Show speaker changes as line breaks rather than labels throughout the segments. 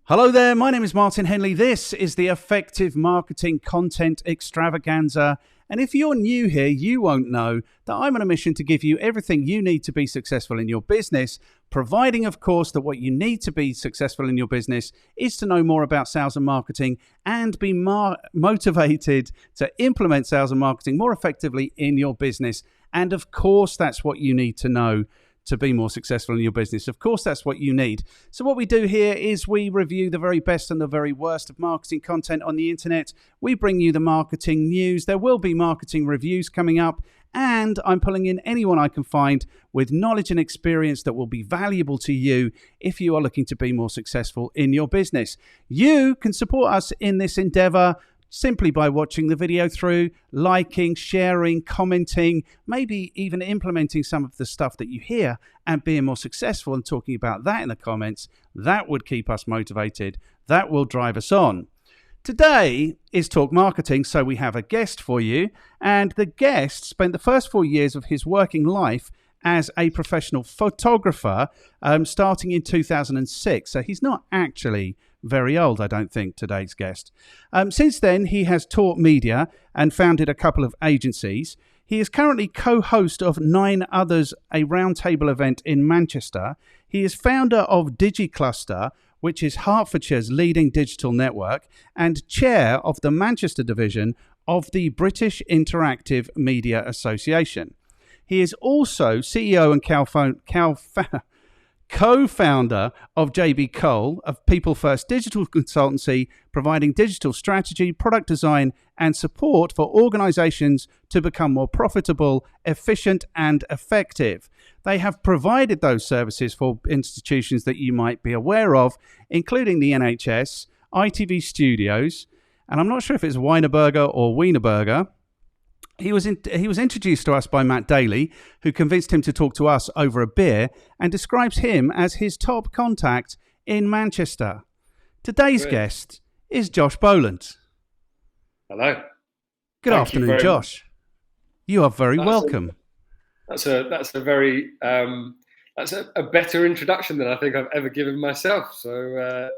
Hello there, my name is Martin Henley. This is the Effective Marketing Content Extravaganza. And if you're new here, you won't know that I'm on a mission to give you everything you need to be successful in your business, providing, of course, that what you need to be successful in your business is to know more about sales and marketing and be motivated to implement sales and marketing more effectively in your business. And of course, that's what you need to know to be more successful in your business. Of course, that's what you need. So what we do here is we review the very best and the very worst of marketing content on the internet. We bring you the marketing news. There will be marketing reviews coming up, and I'm pulling in anyone I can find with knowledge and experience that will be valuable to you if you are looking to be more successful in your business. You can support us in this endeavor simply by watching the video through, liking, sharing, commenting, maybe even implementing some of the stuff that you hear and being more successful and talking about that in the comments. That would keep us motivated. That will drive us on. Today is Talk Marketing, so we have a guest for you, and the guest spent the first 4 years of his working life as a professional photographer, starting in 2006. So he's not actually very old, I don't think, today's guest. Since then, he has taught media and founded a couple of agencies. He is currently co-host of 9 Others, a roundtable event in Manchester. He is founder of Digi Cluster, which is Hertfordshire's leading digital network, and chair of the Manchester division of the British Interactive Media Association. He is also CEO and co-founder of JB Cole, of People First Digital Consultancy, providing digital strategy, product design, and support for organizations to become more profitable, efficient, and effective. They have provided those services for institutions that you might be aware of, including the NHS, ITV Studios, and I'm not sure if it's Weinberger or Wienerberger. He was introduced to us by Matt Daley, who convinced him to talk to us over a beer and describes him as his top contact in Manchester. Today's guest is Josh Bolland.
Hello.
Good afternoon, Josh. You are very welcome.
That's a very that's a better introduction than I think I've ever given myself. So I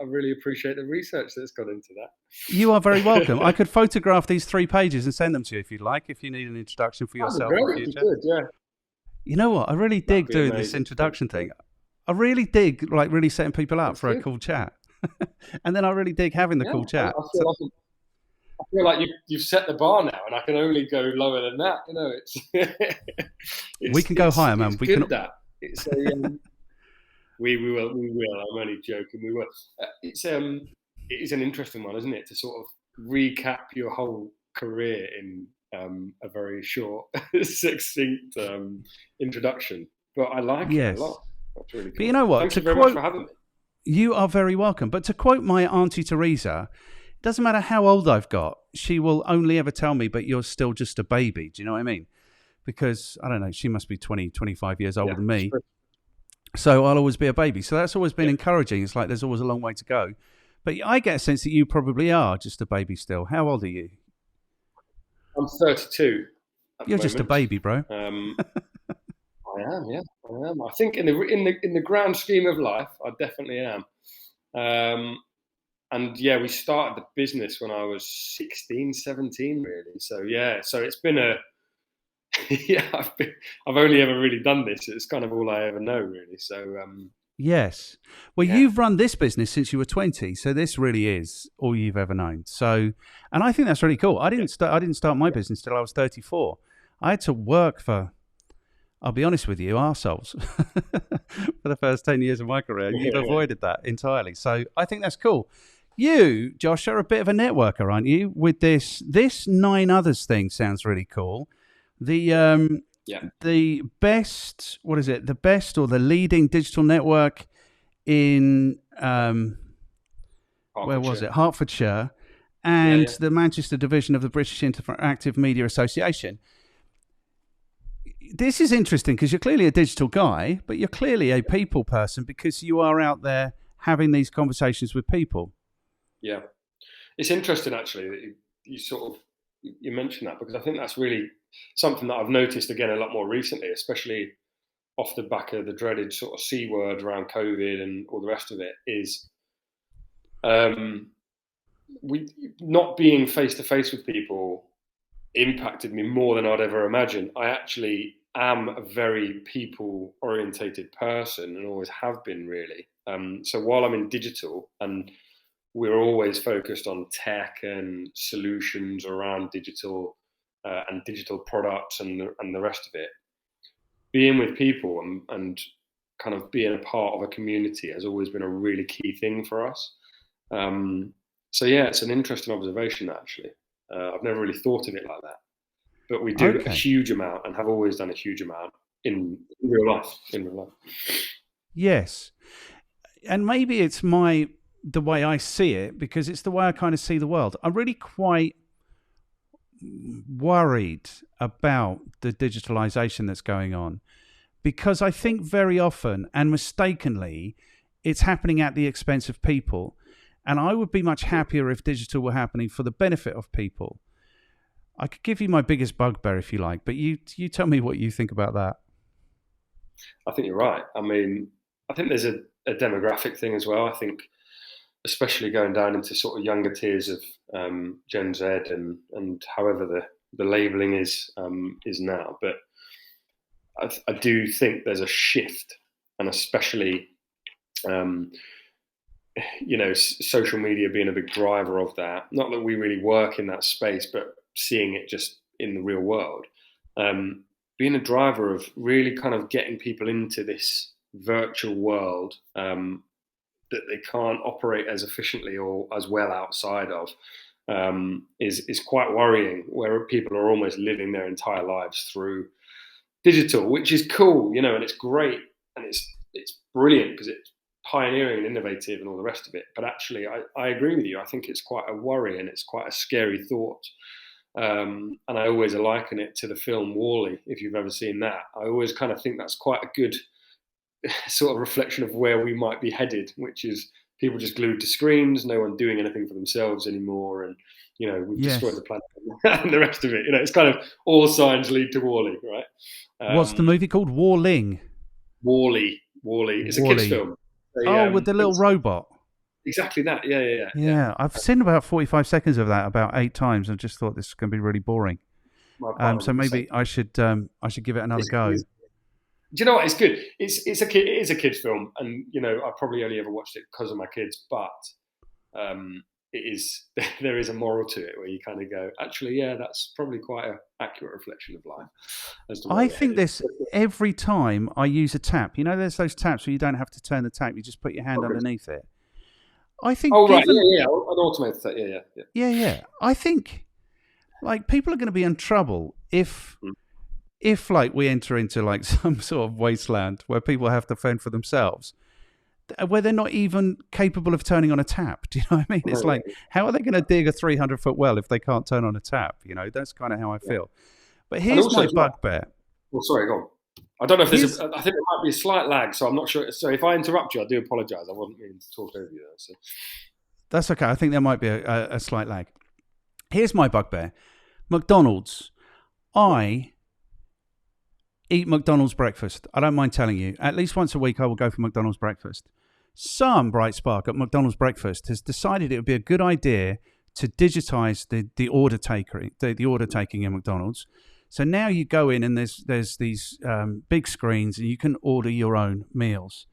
really appreciate the research that's gone into that.
You are very welcome. I could photograph these 3 pages and send them to you if you'd like, if you need an introduction for yourself in the future.
Good, yeah.
You know what? I really dig doing this introduction thing. I really dig really setting people up for a cool chat. And then I really dig having the cool chat.
I feel like you've set the bar now, and I can only go lower than that. You know,
we can go higher, man.
We can. It's we will. I'm only joking. We will. It is an interesting one, isn't it? To sort of recap your whole career in a very short, succinct introduction. But I like it a lot. That's really cool.
But you know what?
Thank you very much for having me.
You are very welcome. But to quote my Auntie Teresa, it doesn't matter how old I've got, she will only ever tell me, but you're still just a baby. Do you know what I mean? Because, I don't know, she must be 20, 25 years older than me. So I'll always be a baby. So that's always been encouraging. It's like there's always a long way to go. But I get a sense that you probably are just a baby still. How old are you?
I'm 32.
You're just a baby, bro.
I am, yeah. I am. I think in the grand scheme of life, I definitely am. And yeah, we started the business when I was 16, 17, really. So yeah, it's been I've only ever really done this. It's kind of all I ever know, really. So
yes. Well, you've run this business since you were 20, so this really is all you've ever known. So, and I think that's really cool. I didn't start my business till I was 34. I had to work for, I'll be honest with you, arseholes for the first 10 years of my career. You've avoided that entirely. So I think that's cool. You, Josh, are a bit of a networker, aren't you? With this 9 Others thing sounds really cool. The best, what is it? The best or the leading digital network in where was it? Hertfordshire, and the Manchester division of the British Interactive Media Association. This is interesting because you're clearly a digital guy, but you're clearly a people person because you are out there having these conversations with people.
Yeah, it's interesting actually that you mentioned that, because I think that's really something that I've noticed again a lot more recently, especially off the back of the dreaded sort of C word around COVID and all the rest of it, is we not being face to face with people impacted me more than I'd ever imagined. I actually am a very people orientated person and always have been, really. So while I'm in digital and we're always focused on tech and solutions around digital and digital products and the rest of it, being with people and kind of being a part of a community has always been a really key thing for us. So yeah, it's an interesting observation, actually. I've never really thought of it like that, but we do a huge amount and have always done a huge amount in real life.
Yes, and maybe it's the way I see it, because it's the way I kind of see the world. I'm really quite worried about the digitalization that's going on, because I think very often and mistakenly it's happening at the expense of people. And I would be much happier if digital were happening for the benefit of people. I could give you my biggest bugbear if you like, but you tell me what you think about that.
I think you're right. I mean, I think there's a demographic thing as well. I think especially going down into sort of younger tiers of Gen Z and however the labelling is now. But I do think there's a shift, and especially social media being a big driver of that. Not that we really work in that space, but seeing it just in the real world, being a driver of really kind of getting people into this virtual world that they can't operate as efficiently or as well outside of, is quite worrying, where people are almost living their entire lives through digital, which is cool, and it's great, and it's brilliant because it's pioneering and innovative and all the rest of it. But actually, I agree with you. I think it's quite a worry and it's quite a scary thought. And I always liken it to the film WALL-E, if you've ever seen that. I always kind of think that's quite a good sort of reflection of where we might be headed, which is people just glued to screens, no one doing anything for themselves anymore, and we've destroyed the planet and the rest of it. It's kind of all signs lead to WALL-E, right?
What's the movie called? WALL-E.
WALL-E. It's a kids' film.
With the little robot.
Exactly that. Yeah.
I've seen about 45 seconds of that about 8 times and just thought this is going to be really boring. So maybe I should give it another go.
Do you know what? It's good. It is a kids' film, and I probably only ever watched it because of my kids, but there is a moral to it where you kind of go, actually, yeah, that's probably quite an accurate reflection of life.
I think this every time I use a tap. There's those taps where you don't have to turn the tap; you just put your hand underneath it. I think.
Oh right, yeah, an automated tap,
yeah. I think people are going to be in trouble if like we enter into like some sort of wasteland where people have to fend for themselves, where they're not even capable of turning on a tap. Do you know what I mean? It's like, how are they going to dig a 300-foot well if they can't turn on a tap? That's kind of how I feel. But here's my bugbear.
Well, sorry, go on. I don't know if there's I think there might be a slight lag, so I'm not sure. So if I interrupt you, I do apologise. I wasn't meaning to talk over you there. So.
That's okay. I think there might be a slight lag. Here's my bugbear. McDonald's. I eat McDonald's breakfast. I don't mind telling you. At least once a week, I will go for McDonald's breakfast. Some bright spark at McDonald's breakfast has decided it would be a good idea to digitize the order taking in McDonald's. So now you go in and there's these big screens and you can order your own meals.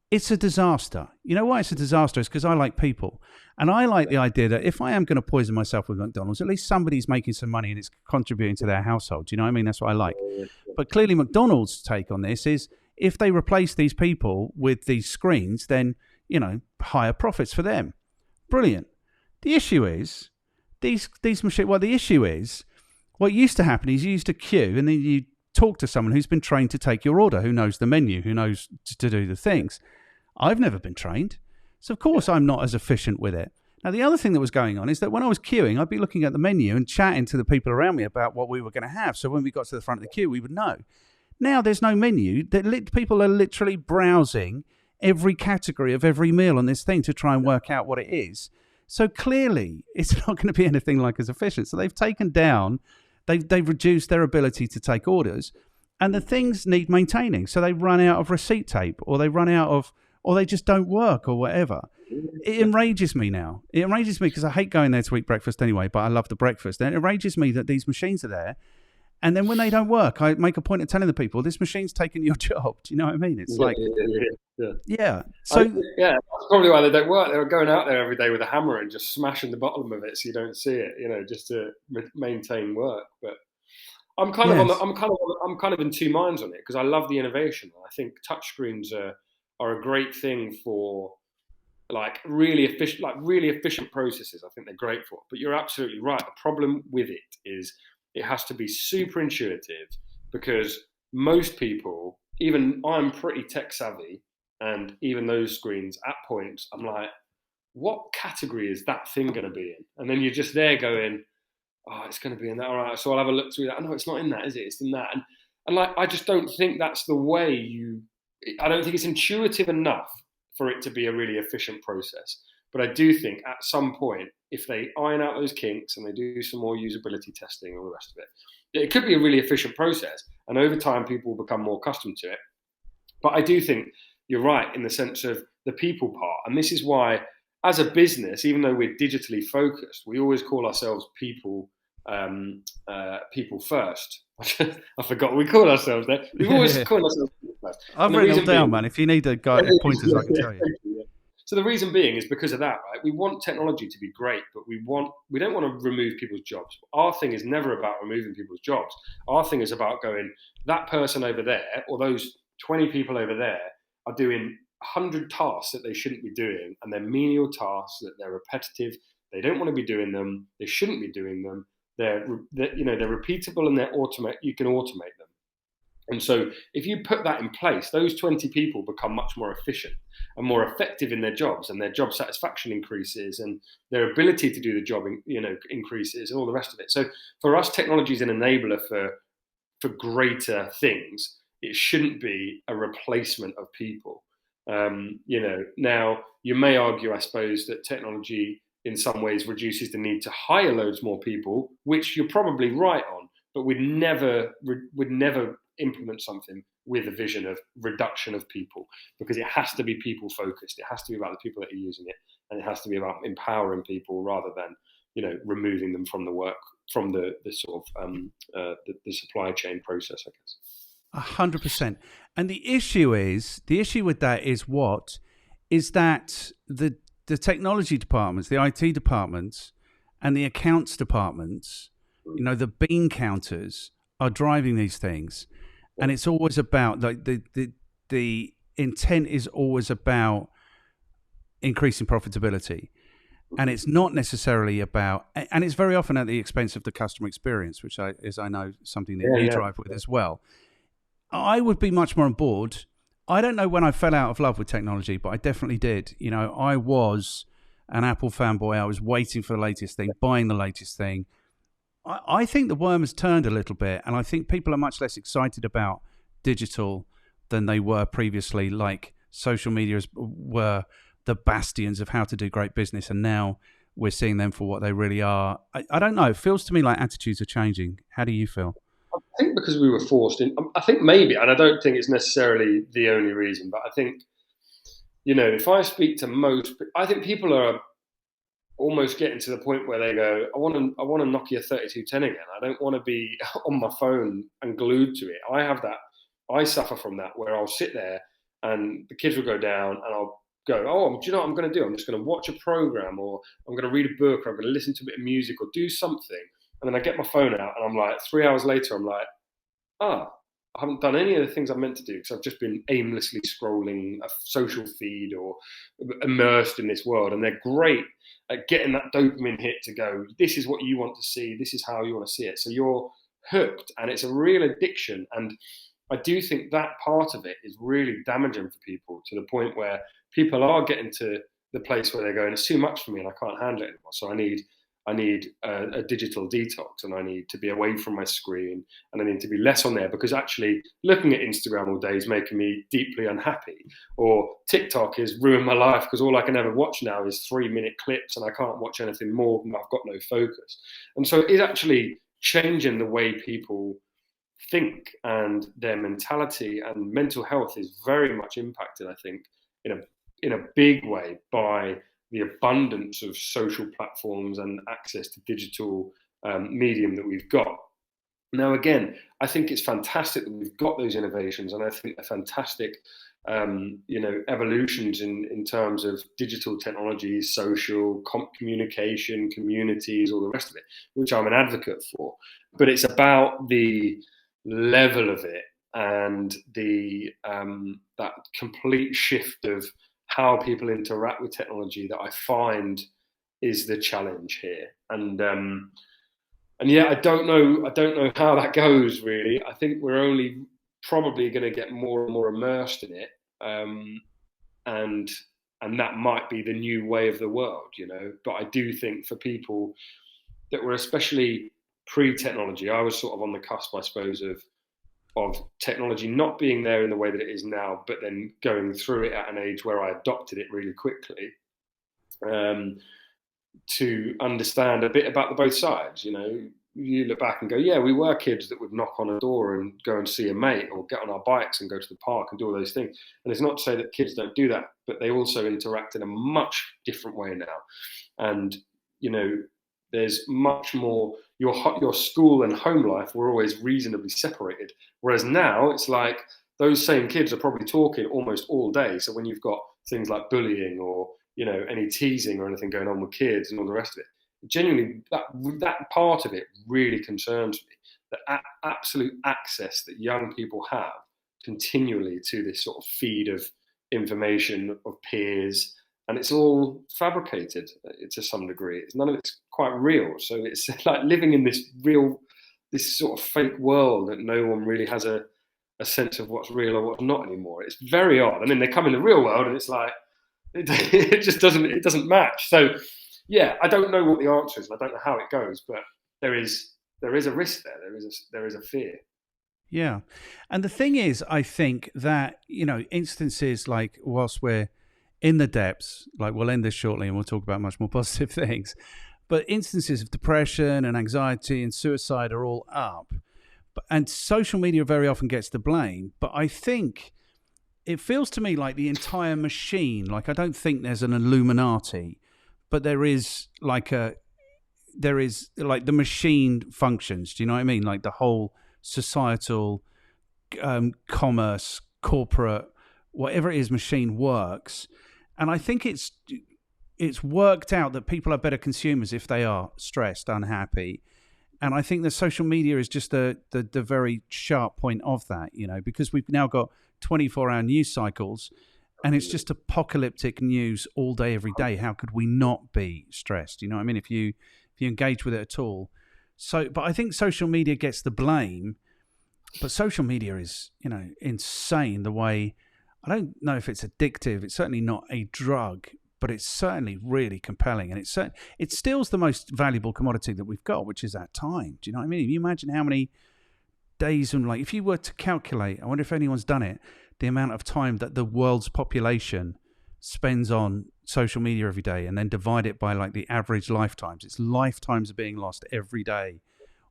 It's a disaster. You know why it's a disaster? It's because I like people. And I like the idea that if I am going to poison myself with McDonald's, at least somebody's making some money and it's contributing to their household. Do you know what I mean? That's what I like. But clearly McDonald's take on this is if they replace these people with these screens, then, higher profits for them. Brilliant. The issue is, these machines, the issue is, what used to happen is you used to queue and then you talk to someone who's been trained to take your order, who knows the menu, who knows to do the things. I've never been trained. So, of course, I'm not as efficient with it. Now, the other thing that was going on is that when I was queuing, I'd be looking at the menu and chatting to the people around me about what we were going to have. So when we got to the front of the queue, we would know. Now there's no menu. People are literally browsing every category of every meal on this thing to try and work out what it is. So clearly, it's not going to be anything like as efficient. So they've taken down, they've reduced their ability to take orders, and the things need maintaining. So they run out of receipt tape, or they run out of, or they just don't work, or whatever. it enrages me now. It enrages me because I hate going there to eat breakfast anyway, but I love the breakfast. And it enrages me that these machines are there. And then when they don't work, I make a point of telling the people, this machine's taking your job. Do you know what I mean? It's yeah. So
that's probably why they don't work. They're going out there every day with a hammer and just smashing the bottom of it so you don't see it, just to maintain work. But I'm kind of in two minds on it because I love the innovation. I think touchscreens are a great thing for really efficient processes. I think they're great for. But you're absolutely right. The problem with it is it has to be super intuitive because most people, even I'm pretty tech savvy, and even those screens at points, I'm like, what category is that thing going to be in? And then you're just there going, oh, it's going to be in that. All right, so I'll have a look through that. No, it's not in that, is it? It's in that. And I just don't think that's the way I don't think it's intuitive enough for it to be a really efficient process. But I do think at some point, if they iron out those kinks and they do some more usability testing and all the rest of it, it could be a really efficient process. And over time, people will become more accustomed to it. But I do think you're right in the sense of the people part. And this is why, as a business, even though we're digitally focused, we always call ourselves people first. I forgot what we call ourselves there. We've always called ourselves people first.
I've written them down, man. If you need a guide, pointers, I can tell you.
So the reason being is because of that, right? We want technology to be great, but we don't want to remove people's jobs. Our thing is never about removing people's jobs. Our thing is about going, that person over there, or those 20 people over there are doing 100 tasks that they shouldn't be doing, and they're menial tasks, that they're repetitive. They don't want to be doing them. They shouldn't be doing them. They're repeatable and you can automate them. And so if you put that in place, those 20 people become much more efficient and more effective in their jobs, and their job satisfaction increases, and their ability to do the job, increases, and all the rest of it. So for us, technology is an enabler for greater things. It shouldn't be a replacement of people. Now you may argue, I suppose, that technology in some ways reduces the need to hire loads more people, which you're probably right on, but we'd never implement something with a vision of reduction of people, because it has to be people focused. It has to be about the people that are using it, and it has to be about empowering people rather than removing them from the work, from the sort of the supply chain process, I guess.
100%. And the issue with that is that the technology departments, the IT departments, and the accounts departments, the bean counters are driving these things, and it's always about the intent is always about increasing profitability, and it's not necessarily about, and it's very often at the expense of the customer experience, which I know something that you drive with as well. I would be much more on board. I don't know when I fell out of love with technology, but I definitely did. I was an Apple fanboy. I was waiting for the latest thing, buying the latest thing. I think the worm has turned a little bit, and I think people are much less excited about digital than they were previously. Like, social media were the bastions of how to do great business, and now we're seeing them for what they really are. I don't know. It feels to me like attitudes are changing. How do you feel?
I think because we were forced in. I think maybe, and I don't think it's necessarily the only reason, but I think, if I speak to most, I think people are almost getting to the point where they go, I want a Nokia 3210 again. I don't want to be on my phone and glued to it. I suffer from that, where I'll sit there and the kids will go down and I'll go, oh, do you know what I'm going to do? I'm just going to watch a program, or I'm going to read a book, or I'm going to listen to a bit of music, or do something. And then I get my phone out and I'm like, 3 hours later, I'm like, I haven't done any of the things I'm meant to do, because I've just been aimlessly scrolling a social feed or immersed in this world. And they're great at getting that dopamine hit to go, this is what you want to see, this is how you want to see it. So you're hooked, and it's a real addiction. And I do think that part of it is really damaging for people, to the point where people are getting to the place where they're going, it's too much for me and I can't handle it anymore. So I need a digital detox, and I need to be away from my screen, and I need to be less on there, because actually looking at Instagram all day is making me deeply unhappy, or TikTok has ruined my life because all I can ever watch now is 3-minute clips, and I can't watch anything more, and I've got no focus. And so it is actually changing the way people think, and their mentality and mental health is very much impacted, I think, in a in a big way by the abundance of social platforms and access to digital medium that we've got. Now, again, I think it's fantastic that we've got those innovations, and I think they're fantastic, evolutions in terms of digital technologies, social communication, communities, all the rest of it, which I'm an advocate for. But it's about the level of it and the that complete shift of how people interact with technology that I find is the challenge here. And yeah, I don't know how that goes really. I think we're only probably going to get more and more immersed in it, and that might be the new way of the world, But I do think for people that were especially pre-technology, I was sort of on the cusp, I suppose, of technology not being there in the way that it is now, but then going through it at an age where I adopted it really quickly. To understand a bit about the both sides, you look back and go, yeah, we were kids that would knock on a door and go and see a mate, or get on our bikes and go to the park and do all those things. And it's not to say that kids don't do that, but they also interact in a much different way now. And, there's much more, your school and home life were always reasonably separated. Whereas now it's like those same kids are probably talking almost all day. So when you've got things like bullying or, any teasing or anything going on with kids and all the rest of it, genuinely that part of it really concerns me. The absolute access that young people have continually to this sort of feed of information of peers, and it's all fabricated to some degree. None of it's quite real. So it's like living in this sort of fake world that no one really has a sense of what's real or what's not anymore. It's very odd. I mean, they come in the real world and it's like, it just doesn't match. So yeah, I don't know what the answer is, and I don't know how it goes, but there is a risk there. There is a fear.
Yeah. And the thing is, I think that, instances like whilst we're in the depths, like we'll end this shortly and we'll talk about much more positive things, but instances of depression and anxiety and suicide are all up. And social media very often gets the blame. But I think it feels to me like the entire machine, like I don't think there's an Illuminati, but there is like the machine functions. Do you know what I mean? Like the whole societal commerce, corporate, whatever it is, machine works. And I think it's worked out that people are better consumers if they are stressed, unhappy. And I think the social media is just the very sharp point of that, because we've now got 24-hour news cycles, and it's just apocalyptic news all day, every day. How could we not be stressed? You know what I mean? If you engage with it at all. So, but I think social media gets the blame, but social media is, insane the way, I don't know if it's addictive. It's certainly not a drug, but it's certainly really compelling. And it steals the most valuable commodity that we've got, which is that time. Do you know what I mean? If you imagine how many days and if you were to calculate, I wonder if anyone's done it, the amount of time that the world's population spends on social media every day, and then divide it by the average lifetimes. It's lifetimes are being lost every day,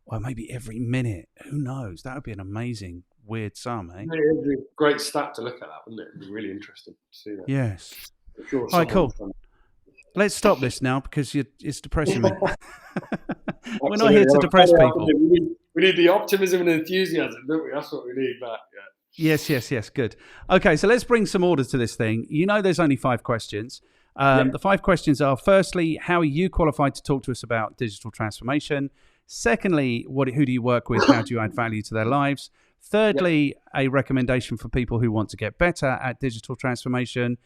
or maybe every minute. Who knows? That would be an amazing, weird sum, eh?
It would be a great stat to look at that, wouldn't it? It'd be really interesting to see that.
Yes.
Sure.
All right, cool. Let's stop this now because it's depressing me. We're not here to depress people.
We need the optimism and enthusiasm, don't we? That's what we need back. Yeah.
Yes. Good. Okay, so let's bring some order to this thing. There's only 5 questions. The 5 questions are: firstly, how are you qualified to talk to us about digital transformation? Secondly, who do you work with? How do you add value to their lives? Thirdly, a recommendation for people who want to get better at digital transformation.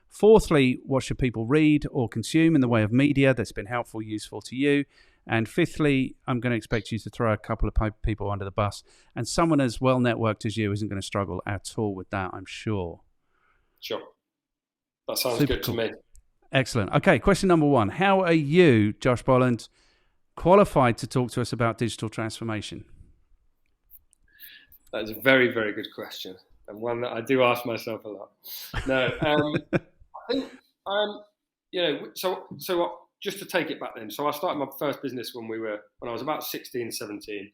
Fourthly, what should people read or consume in the way of media that's been helpful, useful to you? And fifthly, I'm going to expect you to throw a couple of people under the bus. And someone as well networked as you isn't going to struggle at all with that, I'm sure.
Sure. That sounds good to me.
Excellent. Okay, question number 1. How are you, Josh Bolland, qualified to talk to us about digital transformation?
That's a very, very good question, and one that I do ask myself a lot. No, I think so just to take it back then. So I started my first business when I was about 16, 17.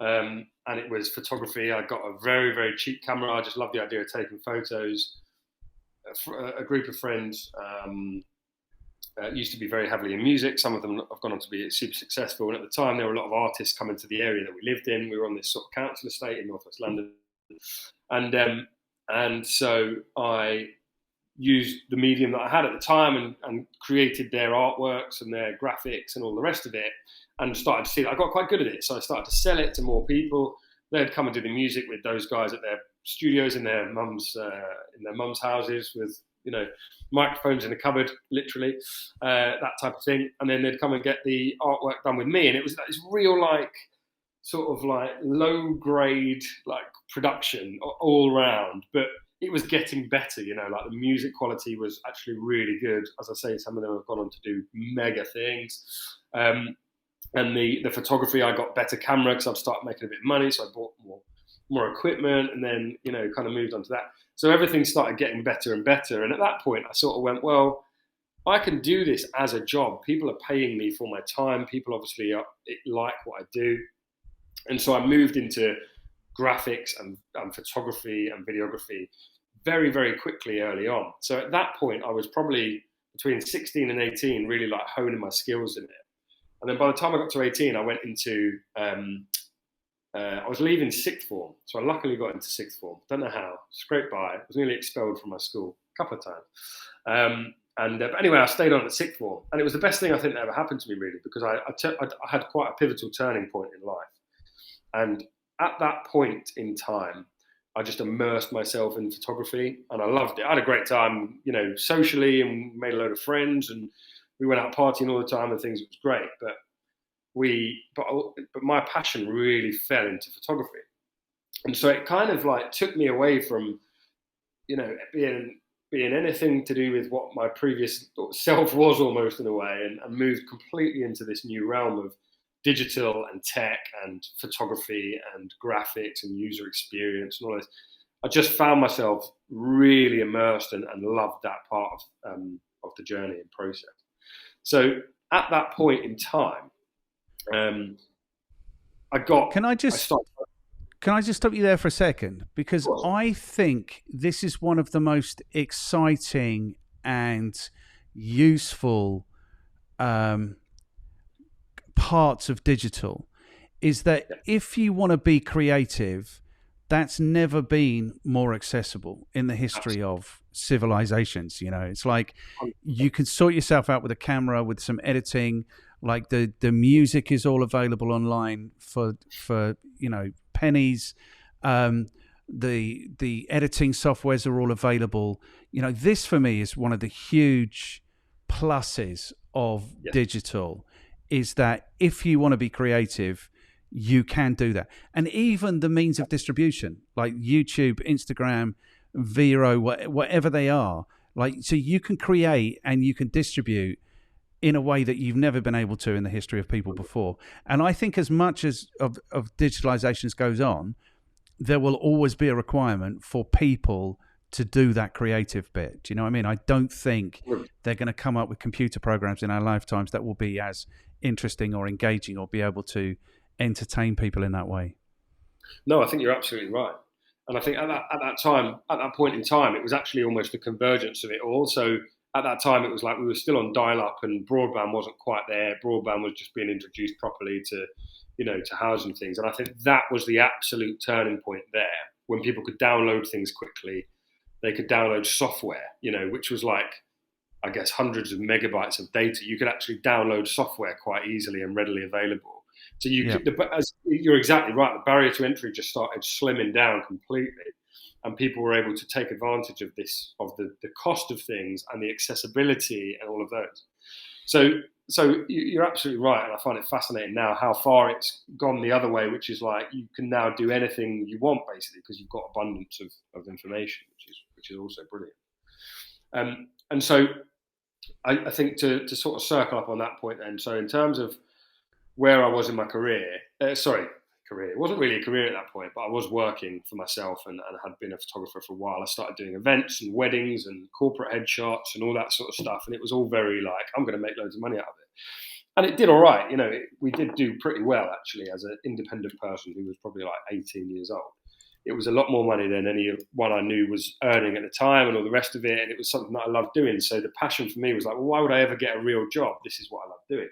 And it was photography. I got a very, very cheap camera. I just loved the idea of taking photos. a group of friends used to be very heavily in music. Some of them have gone on to be super successful. And at the time, there were a lot of artists coming to the area that we lived in. We were on this sort of council estate in northwest London, and so I used the medium that I had at the time and created their artworks and their graphics and all the rest of it, and started to see that I got quite good at it. So I started to sell it to more people. They'd come and do the music with those guys at their studios in their mums' houses with, you know, microphones in a cupboard, literally, that type of thing. And then they'd come and get the artwork done with me, and it was this real like sort of like low grade like production all round, but it was getting better, you know, like the music quality was actually really good. As I say, some of them have gone on to do mega things. And the photography, I got better camera because I've started making a bit of money, so I bought more equipment, and then, you know, kind of moved on to that. So everything started getting better and better. And at that point, I sort of went, well, I can do this as a job. People are paying me for my time. People obviously like what I do. And so I moved into graphics and photography and videography very, very quickly early on. So at that point, I was probably between 16 and 18, really like honing my skills in it. And then by the time I got to 18, I went into, I was leaving sixth form. So I luckily got into sixth form. Don't know how, scraped by. I was nearly expelled from my school a couple of times. But anyway, I stayed on at sixth form. And it was the best thing I think that ever happened to me, really, because I had quite a pivotal turning point in life. And at that point in time, I just immersed myself in photography, and I loved it. I had a great time, you know, socially, and made a load of friends, and we went out partying all the time and things. It was great, but my passion really fell into photography, and so it kind of like took me away from, you know, being anything to do with what my previous self was, almost in a way, and moved completely into this new realm of digital and tech and photography and graphics and user experience and all this. I just found myself really immersed and loved that part of the journey and process. So at that point in time,
Can I just stop you there for a second? Because I think this is one of the most exciting and useful parts of digital, is that if you want to be creative, that's never been more accessible in the history of civilizations. You know, it's like you can sort yourself out with a camera, with some editing. Like the music is all available online for you know, pennies. The editing softwares are all available. You know, this for me is one of the huge pluses of digital, is that if you want to be creative, you can do that. And even the means of distribution, like YouTube, Instagram, Vero, whatever they are, like, so you can create and you can distribute in a way that you've never been able to in the history of people before. And I think as much as of digitalizations goes on, there will always be a requirement for people to do that creative bit. Do you know what I mean? I don't think they're going to come up with computer programs in our lifetimes that will be as interesting or engaging or be able to entertain people in that way.
No, I think you're absolutely right. And I think at that point in time, it was actually almost the convergence of it all. So at that time, it was like we were still on dial-up and broadband wasn't quite there. Broadband was just being introduced properly to, you know, to housing things. And I think that was the absolute turning point there, when people could download things quickly. They could download software, you know, which was like, I guess, hundreds of megabytes of data. You could actually download software quite easily and readily available. So you're exactly right. The barrier to entry just started slimming down completely, and people were able to take advantage of this, of the cost of things and the accessibility and all of those. So you're absolutely right, and I find it fascinating now how far it's gone the other way, which is like you can now do anything you want basically because you've got abundance of information, which is also brilliant. And so I think to sort of circle up on that point then, so in terms of where I was in my career, it wasn't really a career at that point, but I was working for myself and had been a photographer for a while. I started doing events and weddings and corporate headshots and all that sort of stuff, and it was all very like, I'm going to make loads of money out of it. And it did all right, you know, we did do pretty well actually as an independent person who was probably like 18 years old. it was a lot more money than anyone I knew was earning at the time and all the rest of it. And it was something that I loved doing. So the passion for me was like, well, why would I ever get a real job? This is what I love doing.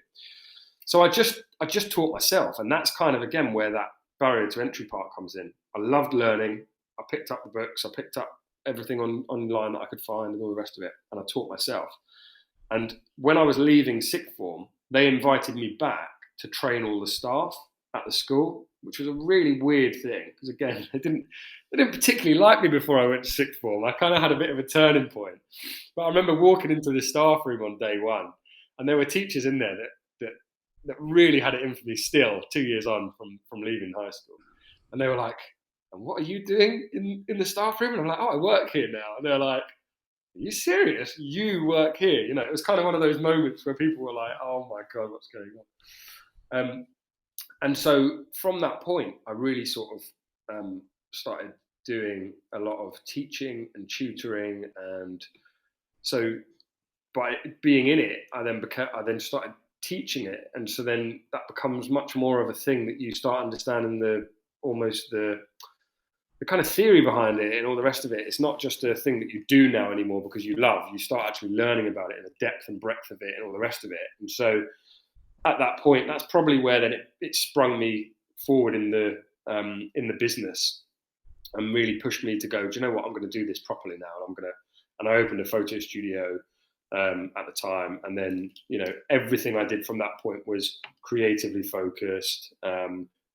So I just taught myself. And that's kind of, again, where that barrier to entry part comes in. I loved learning. I picked up the books. I picked up everything online that I could find and all the rest of it. And I taught myself. And when I was leaving sixth form, they invited me back to train all the staff at the school, which was a really weird thing. Because again, they didn't particularly like me before I went to sixth form. I kind of had a bit of a turning point. But I remember walking into the staff room on day one, and there were teachers in there that really had it in for me still 2 years on from leaving high school. And they were like, and what are you doing in the staff room? And I'm like, oh, I work here now. And they're like, are you serious? You work here? You know, it was kind of one of those moments where people were like, oh my God, what's going on? And so from that point, I really sort of started doing a lot of teaching and tutoring. And so by being in it, I then started teaching it. And so then that becomes much more of a thing that you start understanding the kind of theory behind it and all the rest of it. It's not just a thing that you do now anymore because you love. You start actually learning about it and the depth and breadth of it and all the rest of it. And so at that point, that's probably where then it sprung me forward in the business and really pushed me to go, do you know what, I'm going to do this properly now. And I opened a photo studio at the time. And then, you know, everything I did from that point was creatively focused.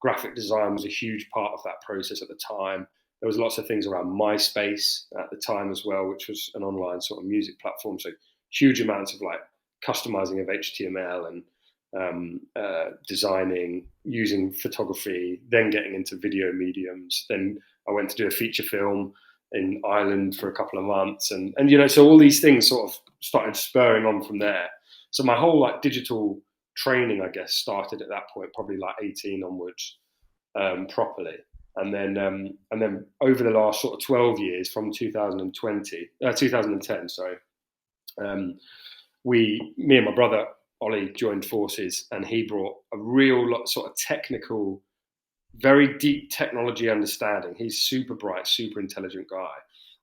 Graphic design was a huge part of that process at the time. There was lots of things around MySpace at the time as well, which was an online sort of music platform. So huge amounts of like customizing of HTML and designing, using photography, then getting into video mediums. Then I went to do a feature film in Ireland for a couple of months. And you know, so all these things sort of started spurring on from there. So my whole like digital training, I guess, started at that point, probably like 18 onwards, properly. And then over the last sort of 12 years, from 2010, sorry, me and my brother Ollie joined forces, and he brought a real lot sort of technical, very deep technology understanding. He's super bright, super intelligent guy,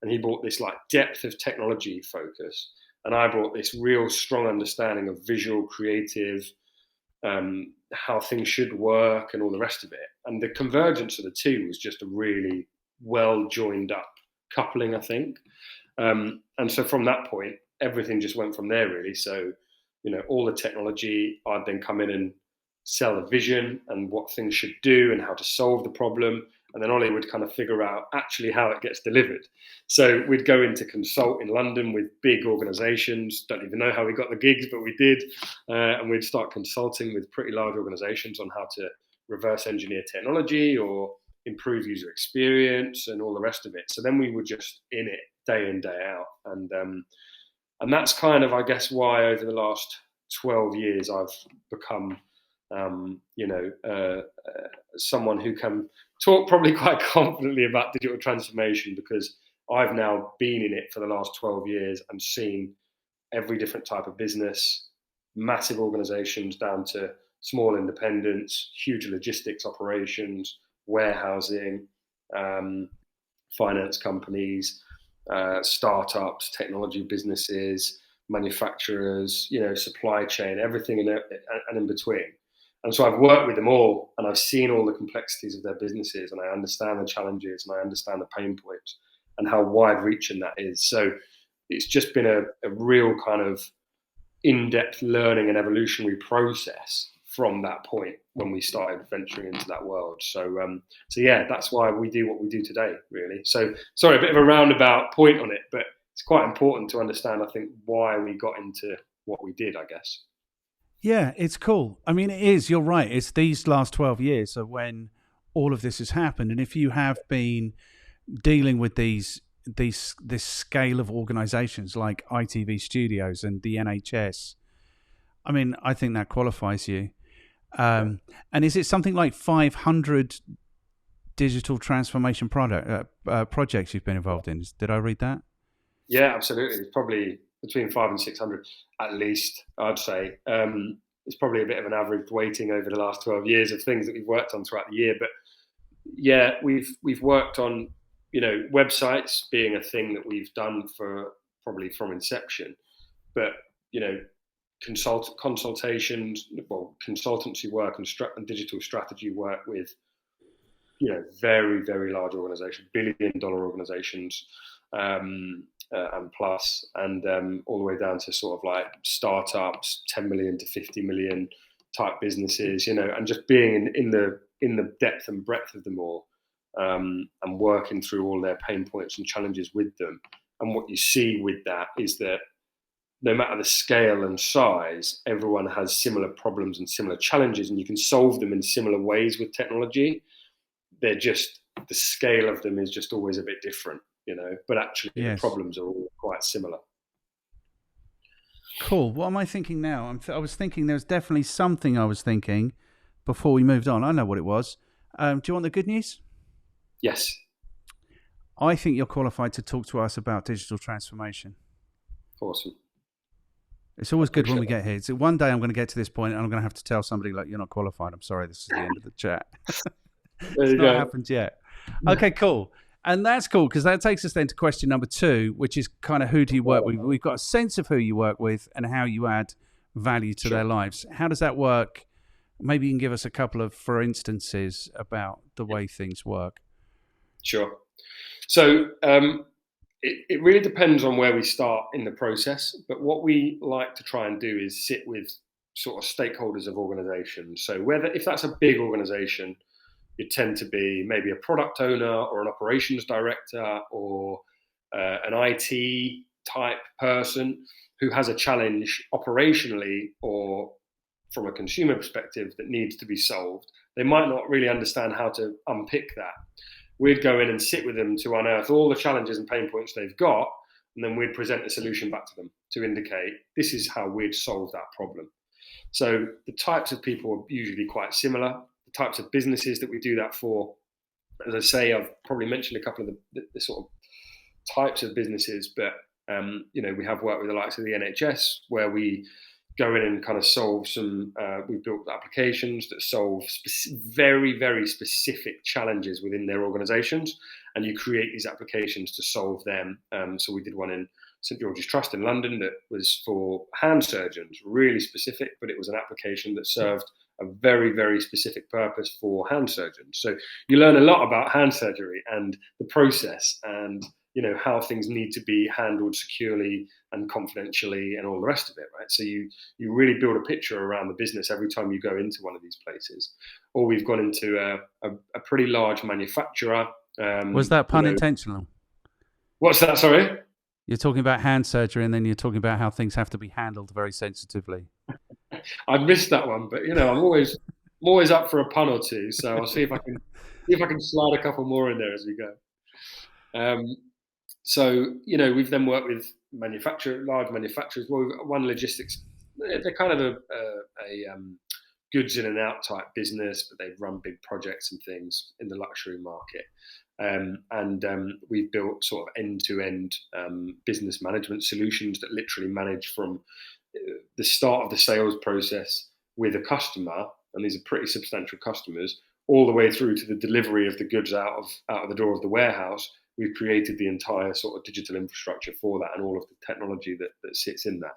and he brought this like depth of technology focus, and I brought this real strong understanding of visual, creative, how things should work and all the rest of it. And the convergence of the two was just a really well joined up coupling, I think. And so from that point, everything just went from there, really. So, you know, all the technology, I'd then come in and sell the vision and what things should do and how to solve the problem. And then Ollie would kind of figure out actually how it gets delivered. So we'd go in to consult in London with big organizations. Don't even know how we got the gigs, but we did. And we'd start consulting with pretty large organizations on how to reverse engineer technology or improve user experience and all the rest of it. So then we were just in it day in, day out. And that's kind of, I guess, why over the last 12 years I've become, someone who can talk probably quite confidently about digital transformation, because I've now been in it for the last 12 years and seen every different type of business, massive organizations down to small independents, huge logistics operations, warehousing, finance companies, startups, technology businesses, manufacturers, you know, supply chain, everything and in between. And so I've worked with them all, and I've seen all the complexities of their businesses, and I understand the challenges, and I understand the pain points, and how wide-reaching that is. So it's just been a real kind of in-depth learning and evolutionary process from that point when we started venturing into that world. So yeah, that's why we do what we do today, really. So sorry, a bit of a roundabout point on it, but it's quite important to understand, I think, why we got into what we did, I guess.
Yeah, it's cool. I mean, it is. You're right. It's these last 12 years of when all of this has happened. And if you have been dealing with this scale of organizations like ITV Studios and the NHS, I mean, I think that qualifies you. And is it something like 500 digital transformation projects you've been involved in? Did I read that?
Yeah, absolutely. It's probably between 500 and 600 at least, I'd say. It's probably a bit of an average weighting over the last 12 years of things that we've worked on throughout the year. But Yeah, we've worked on, websites being a thing that we've done for probably from inception, but consultations, consultancy work and digital strategy work with very, very large organizations, billion-dollar organizations, and plus, and all the way down to sort of like startups, 10 million to 50 million type businesses, and just being in the depth and breadth of them all, and working through all their pain points and challenges with them. And what you see with that is that no matter the scale and size, everyone has similar problems and similar challenges, and you can solve them in similar ways with technology. They're just, the scale of them is just always a bit different, but actually the problems are all quite similar.
Cool. What am I thinking now? I was thinking there's definitely something I was thinking before we moved on. I know what it was. Do you want the good news?
Yes.
I think you're qualified to talk to us about digital transformation.
Awesome.
It's always good when we get here. So one day I'm going to get to this point and I'm going to have to tell somebody, like, you're not qualified. I'm sorry, this is the end of the chat. It's not happened yet. Okay, cool. And that's cool, because that takes us then to question number 2, which is kind of who do you work with? We've got a sense of who you work with and how you add value to their lives. How does that work? Maybe you can give us a couple of, for instances, about the way things work.
Sure. So it really depends on where we start in the process. But what we like to try and do is sit with sort of stakeholders of organizations. So if that's a big organization, you tend to be maybe a product owner or an operations director or an IT type person who has a challenge operationally or from a consumer perspective that needs to be solved. They might not really understand how to unpick that. We'd go in and sit with them to unearth all the challenges and pain points they've got, and then we'd present a solution back to them to indicate this is how we'd solve that problem. So the types of people are usually quite similar. The types of businesses that we do that for, as I say, I've probably mentioned a couple of the sort of types of businesses, but we have worked with the likes of the NHS, where we go in and kind of solve some, we've built applications that solve very, very specific challenges within their organizations, and you create these applications to solve them. So we did one in St George's Trust in London that was for hand surgeons, really specific, but it was an application that served a very, very specific purpose for hand surgeons. So you learn a lot about hand surgery and the process and how things need to be handled securely and confidentially and all the rest of it, right? So you really build a picture around the business every time you go into one of these places. Or we've gone into a pretty large manufacturer.
Was that pun intentional?
What's that, sorry?
You're talking about hand surgery and then you're talking about how things have to be handled very sensitively.
I missed that one, but I'm always up for a pun or two, so I'll see if I can slide a couple more in there as we go. So we've then worked with large manufacturers. Well, we've got one logistics. They're kind of a goods in and out type business, but they run big projects and things in the luxury market. And we've built sort of end-to-end business management solutions that literally manage from the start of the sales process with a customer, and these are pretty substantial customers, all the way through to the delivery of the goods out of the door of the warehouse. We've created the entire sort of digital infrastructure for that and all of the technology that sits in that.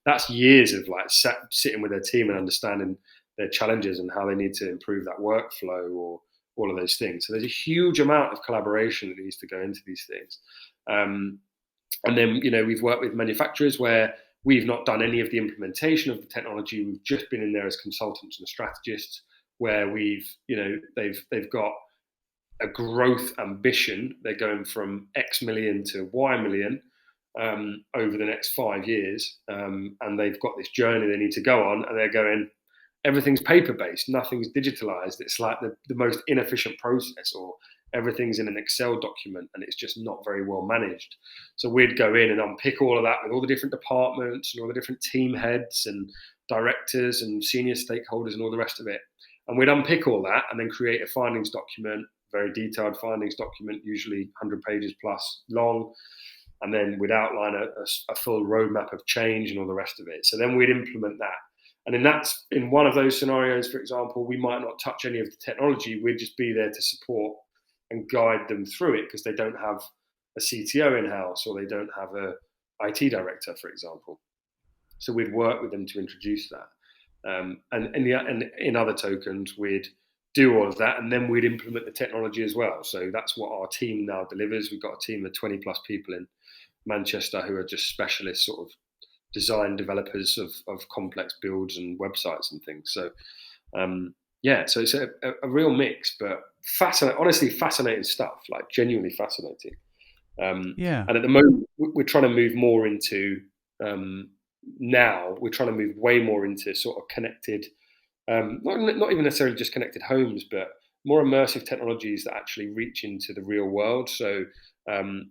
That's years of like sitting with their team and understanding their challenges and how they need to improve that workflow or all of those things. So there's a huge amount of collaboration that needs to go into these things. And then, we've worked with manufacturers where we've not done any of the implementation of the technology. We've just been in there as consultants and strategists, where they've got a growth ambition. They're going from X million to Y million over the next 5 years, and they've got this journey they need to go on, and they're going, everything's paper-based, nothing's digitalized. It's like the most inefficient process, or everything's in an Excel document and it's just not very well managed. So we'd go in and unpick all of that with all the different departments and all the different team heads and directors and senior stakeholders and all the rest of it. And we'd unpick all that and then create a findings document, very detailed findings document, usually 100 pages plus long. And then we'd outline a full roadmap of change and all the rest of it. So then we'd implement that. And in one of those scenarios, for example, we might not touch any of the technology. We'd just be there to support and guide them through it because they don't have a CTO in-house or they don't have a IT director, for example. So we'd work with them to introduce that. And in other tokens, we'd do all of that, and then we'd implement the technology as well. So that's what our team now delivers. We've got a team of 20 plus people in Manchester who are just specialist sort of design developers of complex builds and websites and things. So so it's a real mix, but honestly fascinating stuff, like genuinely fascinating. And at the moment we're trying to move more into now we're trying to move way more into sort of connected, not even necessarily just connected homes, but more immersive technologies that actually reach into the real world. So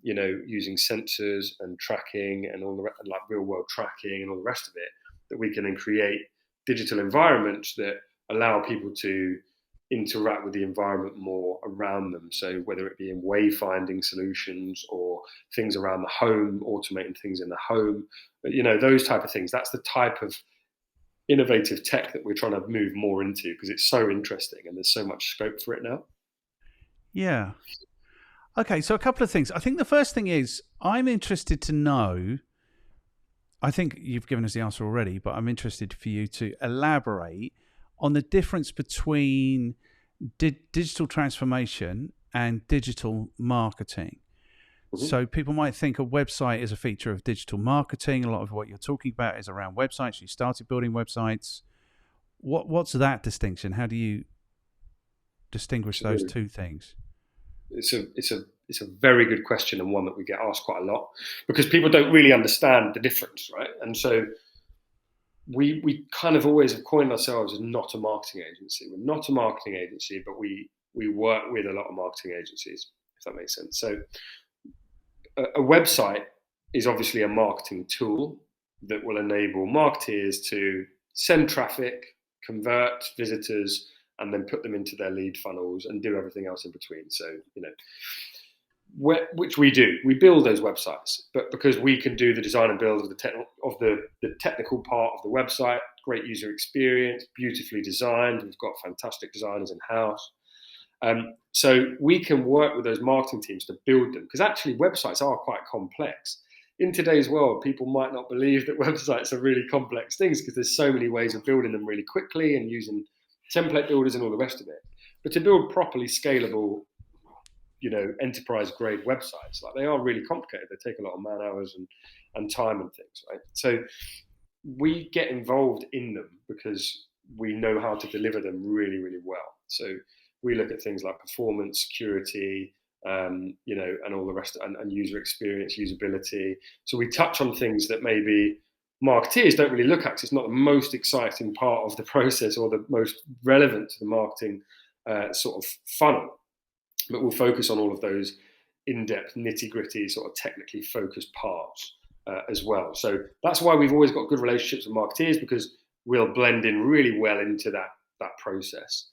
using sensors and tracking and all the like real world tracking and all the rest of it, that we can then create digital environments that allow people to interact with the environment more around them. So whether it be in wayfinding solutions or things around the home, automating things in the home, but those type of things. That's the type of innovative tech that we're trying to move more into because it's so interesting and there's so much scope for it now.
Yeah. Okay, so a couple of things. I think the first thing is I'm interested to know, I think you've given us the answer already, but I'm interested for you to elaborate on the difference between digital transformation and digital marketing. Mm-hmm. So people might think a website is a feature of digital marketing. A lot of what you're talking about is around websites. You started building websites. What's that distinction? How do you distinguish those two things?
It's a very good question, and one that we get asked quite a lot because people don't really understand the difference, right? And so we kind of always have coined ourselves as not a marketing agency. We're not a marketing agency, but we work with a lot of marketing agencies, if that makes sense. So a website is obviously a marketing tool that will enable marketers to send traffic, convert visitors, and then put them into their lead funnels and do everything else in between. So, which we do. We build those websites, but because we can do the design and build of the technical part of the website, great user experience, beautifully designed. We've got fantastic designers in-house. So we can work with those marketing teams to build them, because actually websites are quite complex. In today's world, people might not believe that websites are really complex things because there's so many ways of building them really quickly and using template builders and all the rest of it. But to build properly scalable, enterprise grade websites, like they are really complicated. They take a lot of man hours and time and things, right? So we get involved in them because we know how to deliver them really, really well. So we look at things like performance, security, and all the rest, and user experience, usability. So we touch on things that maybe marketeers don't really look at because it's not the most exciting part of the process or the most relevant to the marketing sort of funnel. But we'll focus on all of those in-depth, nitty-gritty, sort of technically focused parts as well. So that's why we've always got good relationships with marketeers, because we'll blend in really well into that process.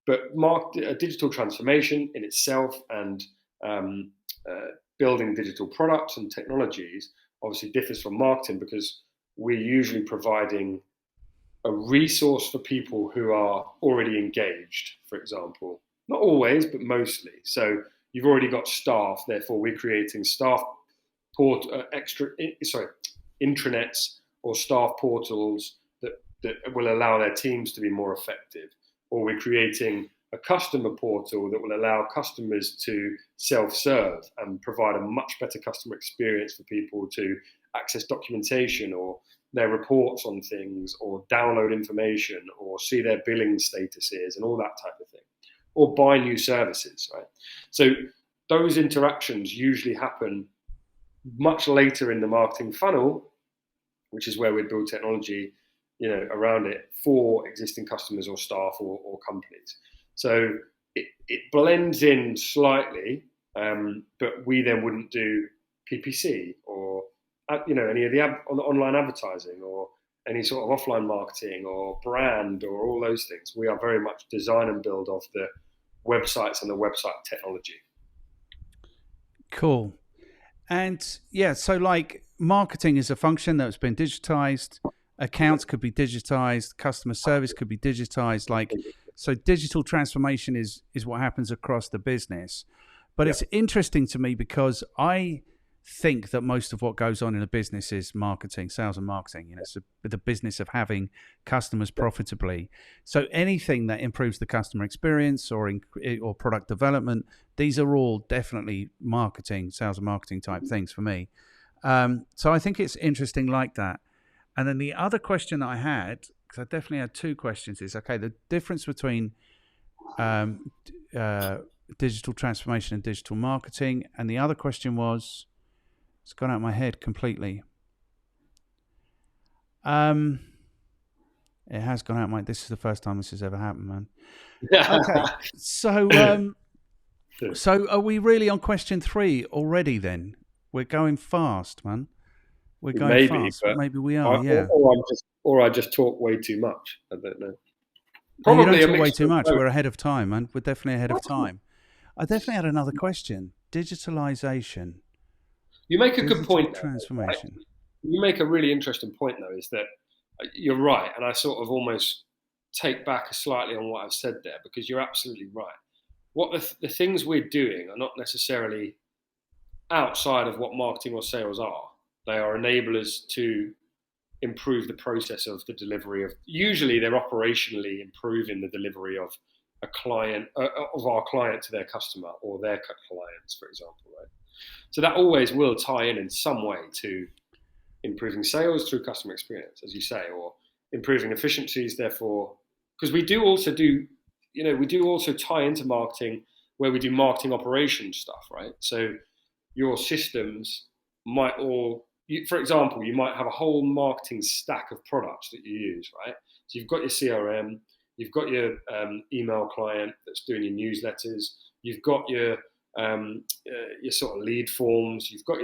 But digital transformation in itself and building digital products and technologies obviously differs from marketing, because we're usually providing a resource for people who are already engaged, for example. Not always, but mostly. So you've already got staff, therefore we're creating intranets or staff portals that will allow their teams to be more effective. Or we're creating a customer portal that will allow customers to self-serve and provide a much better customer experience for people to access documentation or their reports on things, or download information, or see their billing statuses and all that type of thing, or buy new services, right? So those interactions usually happen much later in the marketing funnel, which is where we build technology, around it for existing customers or staff or companies. So it blends in slightly, but we then wouldn't do PPC or any of the online advertising or any sort of offline marketing or brand or all those things. We are very much design and build of the websites and the website technology.
Cool. And so like marketing is a function that's been digitized. Accounts could be digitized. Customer service could be digitized. So digital transformation is what happens across the business. But it's interesting to me because I think that most of what goes on in a business is marketing, sales and marketing. It's the business of having customers profitably. So anything that improves the customer experience or product development, these are all definitely marketing, sales and marketing type things for me. So I think it's interesting like that. And then the other question I had, because I definitely had two questions, is the difference between digital transformation and digital marketing. And the other question was, it's gone out of my head completely. It has gone out this is the first time this has ever happened, man. Okay. So are we really on question 3 already then? We're going fast, man. We're going fast. Maybe we are,
Or I just talk way too much. I don't know.
Probably you don't talk way too much. We're ahead of time, man. We're definitely ahead of time. I definitely had another question. Digitalization.
You make a good point.
Transformation.
Right? You make a really interesting point, though, is that you're right. And I sort of almost take back slightly on what I've said there, because you're absolutely right. What the things we're doing are not necessarily outside of what marketing or sales are. They are enablers to improve the process of the delivery of. Usually, they're operationally improving the delivery of a client, of our client to their customer or their clients, for example, right? So that always will tie in some way to improving sales through customer experience, as you say, or improving efficiencies. Therefore, because we do also tie into marketing where we do marketing operations stuff, right? So your systems might for example, you might have a whole marketing stack of products that you use, right? So you've got your CRM, you've got your email client that's doing your newsletters, you've got your sort of lead forms, you've got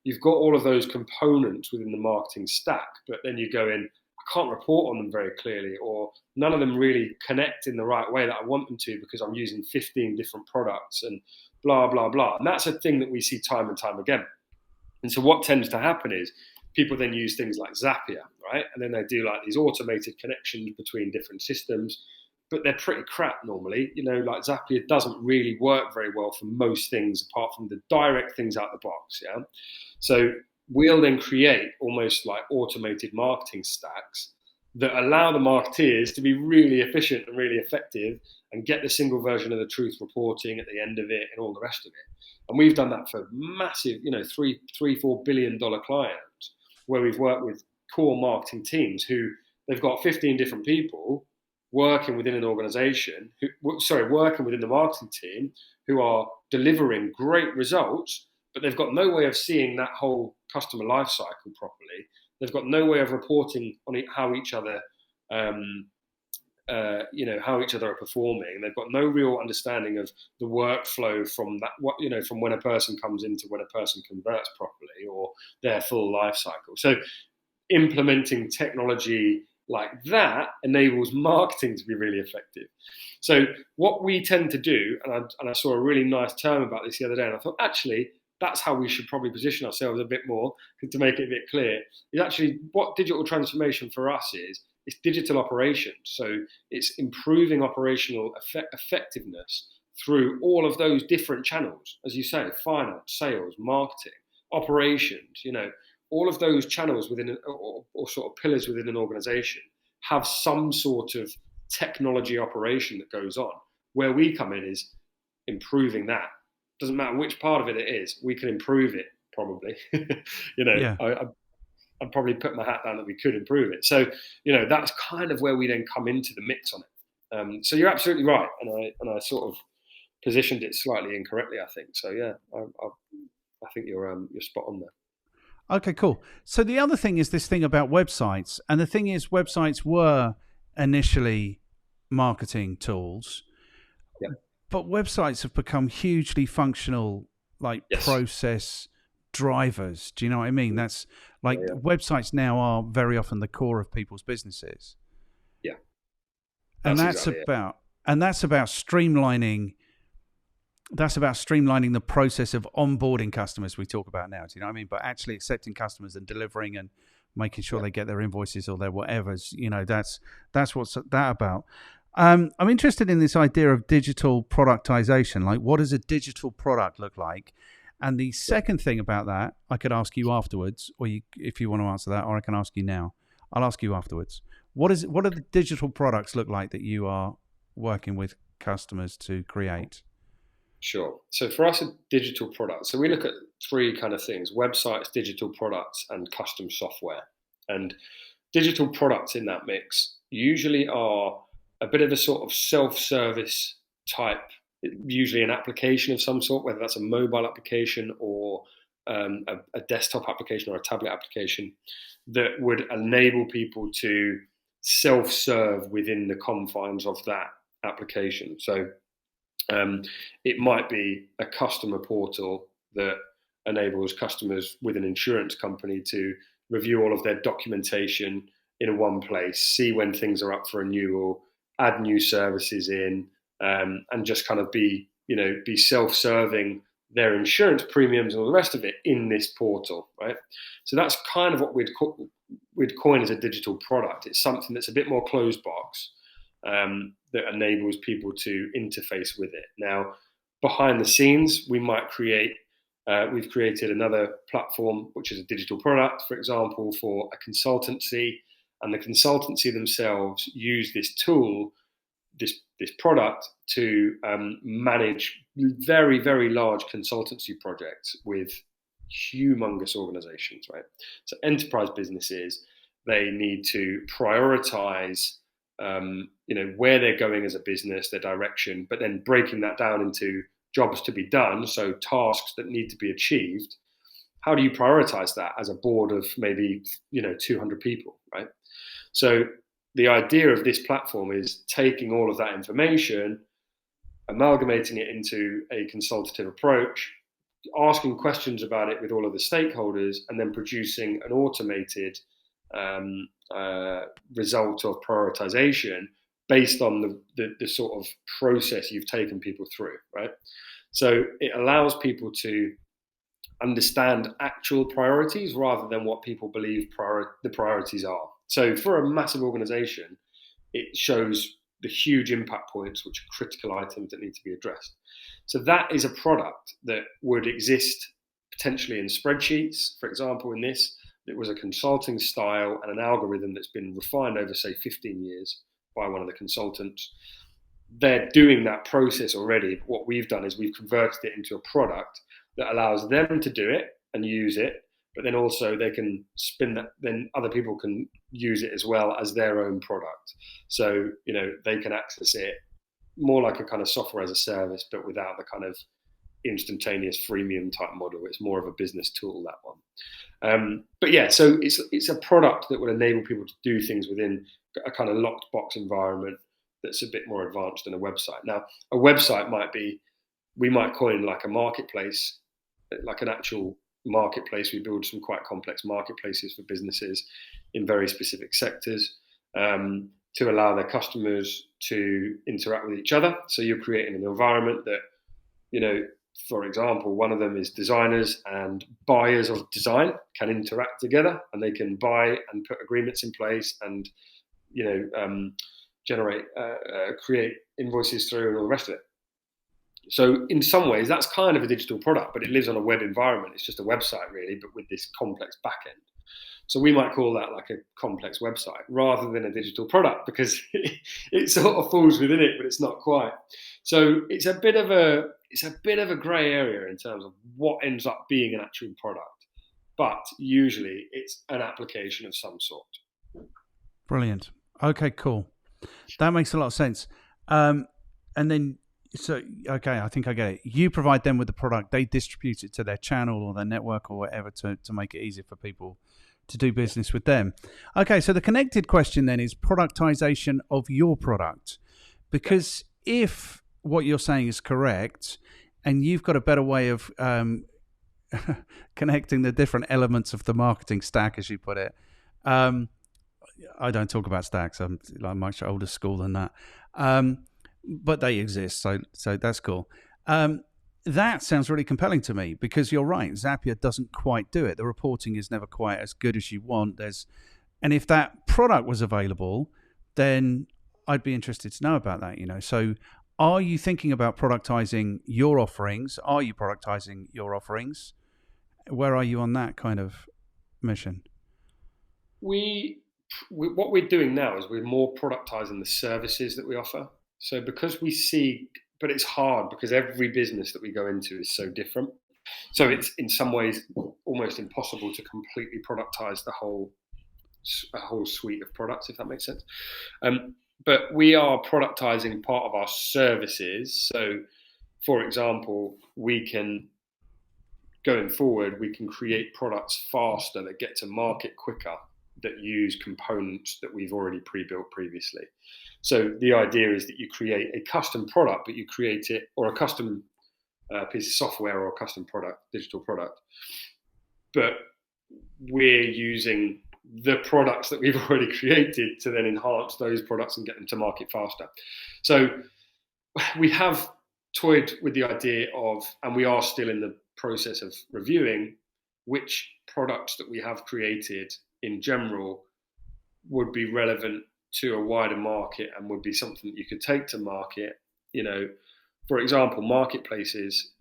you've got all of those components within the marketing stack, but then you go in, I can't report on them very clearly, or none of them really connect in the right way that I want them to because I'm using 15 different products and blah, blah, blah. And that's a thing that we see time and time again. And so what tends to happen is people then use things like Zapier, right? And then they do like these automated connections between different systems, but they're pretty crap normally. Like Zapier doesn't really work very well for most things apart from the direct things out the box, yeah? So we'll then create almost like automated marketing stacks that allow the marketeers to be really efficient and really effective and get the single version of the truth reporting at the end of it and all the rest of it. And we've done that for massive, $3-4 billion clients where we've worked with core marketing teams who they've got 15 different people working within an organization, working within the marketing team who are delivering great results, but they've got no way of seeing that whole customer life cycle properly. They've got no way of reporting on how each other are performing. They've got no real understanding of the workflow from that, from when a person comes in to when a person converts properly or their full life cycle. So implementing technology like that enables marketing to be really effective. So what we tend to do, and I saw a really nice term about this the other day, and I thought actually that's how we should probably position ourselves a bit more to make it a bit clear, is actually what digital transformation for us is. It's digital operations. So it's improving operational effectiveness through all of those different channels, as you say, finance, sales, marketing, operations, all of those channels within or sort of pillars within an organization have some sort of technology operation that goes on. Where we come in is improving that. Doesn't matter which part of it is, we can improve it probably.
Yeah.
I'd probably put my hat down that we could improve it. So, that's kind of where we then come into the mix on it. So you're absolutely right, and I sort of positioned it slightly incorrectly, I think. So yeah, I think you're spot on there.
Okay, cool. So the other thing is this thing about websites, and the thing is, websites were initially marketing tools, but websites have become hugely functional, process drivers. Do you know what I mean? That's websites now are very often the core of people's businesses.
Yeah.
That's about streamlining. That's about streamlining the process of onboarding customers we talk about now. Do you know what I mean? But actually accepting customers and delivering and making sure they get their invoices or their whatevers. That's what's that about. I'm interested in this idea of digital productization. Like, what does a digital product look like? And the second thing about that, I could ask you afterwards, or if you want to answer that, or I can ask you now. I'll ask you afterwards. What do the digital products look like that you are working with customers to create?
Sure. So for us, a digital product. So we look at three kind of things: websites, digital products, and custom software. And digital products in that mix usually are a bit of a sort of self-service type, usually an application of some sort, whether that's a mobile application or a desktop application or a tablet application, that would enable people to self-serve within the confines of that application. So it might be a customer portal that enables customers with an insurance company to review all of their documentation in one place, see when things are up for renewal, add new services in, and just kind of be self-serving their insurance premiums and all the rest of it in this portal, right? So that's kind of what we'd coin as a digital product. It's something that's a bit more closed box, that enables people to interface with it. Now, behind the scenes, we've created another platform, which is a digital product, for example, for a consultancy, and the consultancy themselves use this tool, this product, to manage very, very large consultancy projects with humongous organizations, right? So enterprise businesses, they need to prioritize where they're going as a business, their direction, but then breaking that down into jobs to be done, so tasks that need to be achieved. How do you prioritize that as a board of maybe 200 people, right? So the idea of this platform is taking all of that information, amalgamating it into a consultative approach, asking questions about it with all of the stakeholders, and then producing an automated result of prioritization based on the sort of process you've taken people through, right? So it allows people to understand actual priorities rather than what people believe the priorities are. So for a massive organization, it shows the huge impact points, which are critical items that need to be addressed. So that is a product that would exist potentially in spreadsheets, for example. In this, it was a consulting style and an algorithm that's been refined over, say, 15 years by one of the consultants. They're doing that process already. But what we've done is we've converted it into a product that allows them to do it and use it, but then also they can spin that, then other people can use it as well as their own product. So, they can access it more like a kind of software as a service, but without the kind of instantaneous freemium type model. It's more of a business tool, that one. But yeah, so it's a product that will enable people to do things within a kind of locked box environment that's a bit more advanced than a website. Now, a website we might coin like a marketplace, like an actual marketplace. We build some quite complex marketplaces for businesses in very specific sectors, to allow their customers to interact with each other. So you're creating an environment that, for example, one of them is designers and buyers of design can interact together, and they can buy and put agreements in place and, create invoices through and all the rest of it. So in some ways, that's kind of a digital product, but it lives on a web environment. It's just a website, really, but with this complex backend. So we might call that like a complex website rather than a digital product, because it sort of falls within it, but it's not quite. So it's a bit of a grey area in terms of what ends up being an actual product, but usually it's an application of some sort.
Brilliant. Okay, cool. That makes a lot of sense. And then, okay, I think I get it. You provide them with the product, they distribute it to their channel or their network or whatever to make it easier for people to do business with them. Okay, so the connected question then is productization of your product. Because if what you're saying is correct, and you've got a better way of connecting the different elements of the marketing stack, as you put it. I don't talk about stacks. I'm like much older school than that. But they exist, so that's cool. That sounds really compelling to me, because you're right. Zapier doesn't quite do it. The reporting is never quite as good as you want. And if that product was available, then I'd be interested to know about that, So are you thinking about productizing your offerings? Are you productizing your offerings? Where are you on that kind of mission?
What we're doing now is we're more productizing the services that we offer. So because but it's hard because every business that we go into is so different. So it's in some ways almost impossible to completely productize a whole suite of products, if that makes sense. But we are productizing part of our services. So, for example, going forward, we can create products faster that get to market quicker, that use components that we've already pre-built previously. So the idea is that you create a custom product, but you create it, or a custom piece of software or a custom product, digital product. But we're using the products that we've already created to then enhance those products and get them to market faster. So we have toyed with the idea of, and we are still in the process of reviewing, which products that we have created in general would be relevant to a wider market and would be something that you could take to market. For example, marketplaces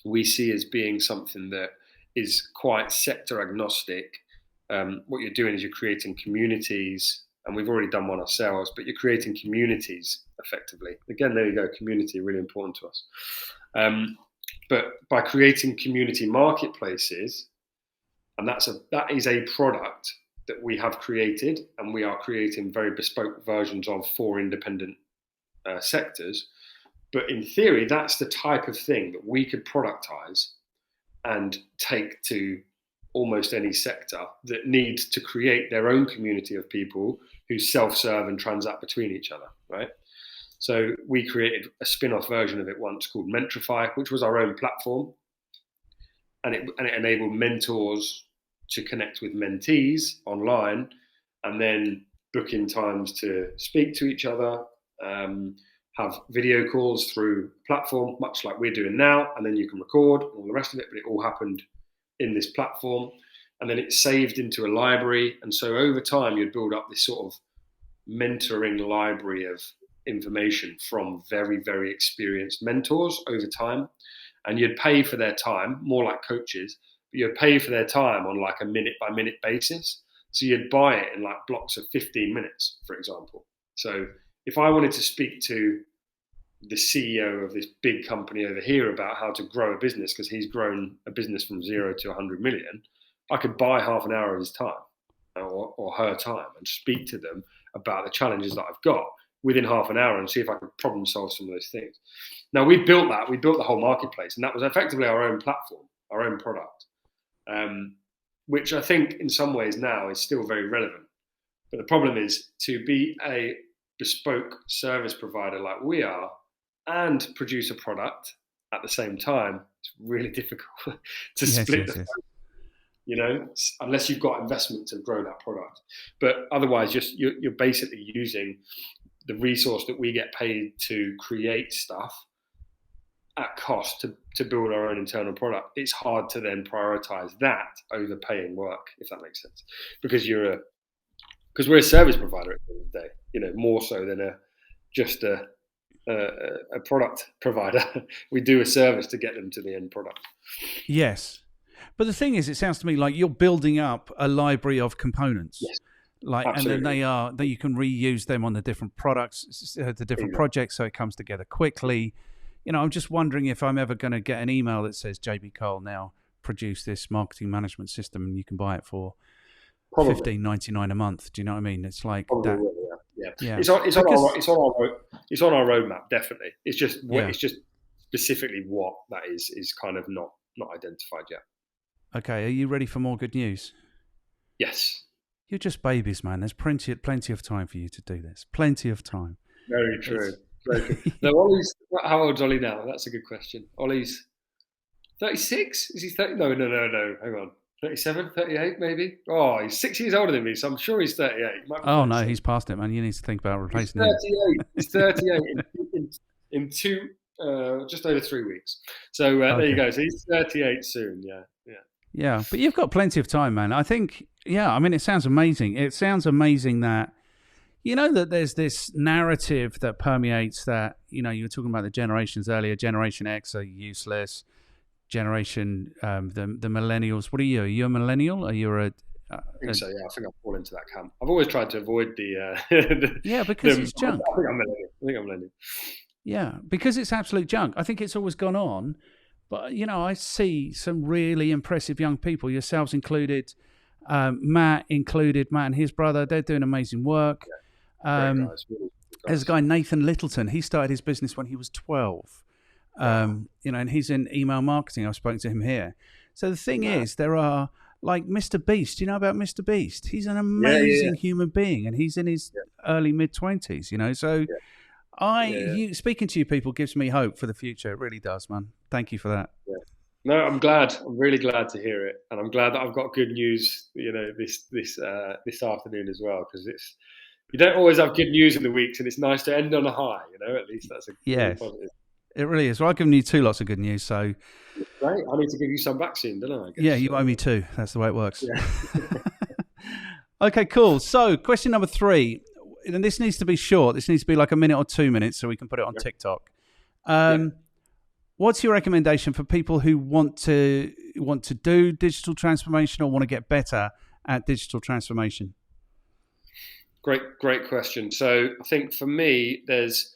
we see as being something that is quite sector agnostic. What you're doing is you're creating communities, and we've already done one ourselves, but you're creating communities effectively. Again, there you go, community, really important to us. But by creating community marketplaces, and that is a product that we have created, and we are creating very bespoke versions of for independent sectors. But in theory, that's the type of thing that we could productize and take to almost any sector that needs to create their own community of people who self-serve and transact between each other, right? So we created a spin-off version of it once called Mentrify, which was our own platform. And it enabled mentors to connect with mentees online and then book in times to speak to each other, have video calls through platform, much like we're doing now, and then you can record and all the rest of it, but it all happened in this platform. And then it's saved into a library. And so over time, you'd build up this sort of mentoring library of information from very, very experienced mentors over time. And you'd pay for their time, more like coaches, but you'd pay for their time on like a minute by minute basis. So you'd buy it in like blocks of 15 minutes, for example. So if I wanted to speak to the CEO of this big company over here about how to grow a business, because he's grown a business from 0 to 100 million, I could buy half an hour of his time or her time and speak to them about the challenges that I've got within half an hour and see if I could problem solve some of those things. Now, we built the whole marketplace, and that was effectively our own platform, our own product, which I think in some ways now is still very relevant. But the problem is to be a bespoke service provider like we are and produce a product at the same time, it's really difficult to split the unless you've got investment to grow that product. But otherwise, you're basically using the resource that we get paid to create stuff at cost to build our own internal product. It's hard to then prioritize that over paying work, if that makes sense, because we're a service provider at the end of the day, more so than just a product provider. We do a service to get them to the end product.
Yes. But the thing is, it sounds to me like you're building up a library of components.
Yes.
And then you can reuse them on the different products, the different projects, so it comes together quickly. I'm just wondering if I'm ever going to get an email that says JB Cole now produce this marketing management system, and you can buy it for $15.99 a month. Do you know what I mean? It's like
probably
that.
Will, yeah. It's on our roadmap, definitely. It's just specifically what that is kind of not identified yet.
Okay, are you ready for more good news?
Yes.
You're just babies, man. There's plenty of time for you to do this. Plenty of time.
Very true. Very true. No, how old's Ollie now? That's a good question. Ollie's 36? Is he 30? No. Hang on. 37, 38 maybe? Oh, he's 6 years older than me, so I'm sure he's 38.
Oh, no, he's past it, man. You need to think about replacing him.
He's 38 in just over 3 weeks. So There you go. So he's 38 soon, yeah.
Yeah, but you've got plenty of time, man. I think, it sounds amazing. It sounds amazing that You know that there's this narrative that permeates that, you were talking about the generations earlier. Generation X are useless. Generation, the millennials. What are you? Are you a millennial? Are you
I think so. Yeah, I think I fall into that camp. I've always tried to avoid the.
Because it's junk.
I think I'm millennial.
Yeah, because it's absolute junk. I think it's always gone on, but I see some really impressive young people, yourselves included, Matt and his brother. They're doing amazing work.
Great guys, really good guys.
There's a guy, Nathan Littleton. He started his business when he was 12. And he's in email marketing. I've spoken to him here. So the thing is, there are like Mr. Beast. Do you know about Mr. Beast? He's an amazing human being, and he's in his early mid-20s. So speaking to you people gives me hope for the future. It really does, man. Thank you for that.
Yeah. No, I'm glad. I'm really glad to hear it, and I'm glad that I've got good news. This afternoon as well, because you don't always have good news in the weeks, and it's nice to end on a high. At least that's a really positive.
It really is. Well, I've given you two lots of good news, so
great. I need to give you some back soon, don't I?
Yeah, you owe me two. That's the way it works.
Yeah.
Okay, cool. So, question number 3, and this needs to be short. This needs to be like a minute or 2 minutes, so we can put it on TikTok. What's your recommendation for people who want to do digital transformation or want to get better at digital transformation?
Great question. So, I think for me, there's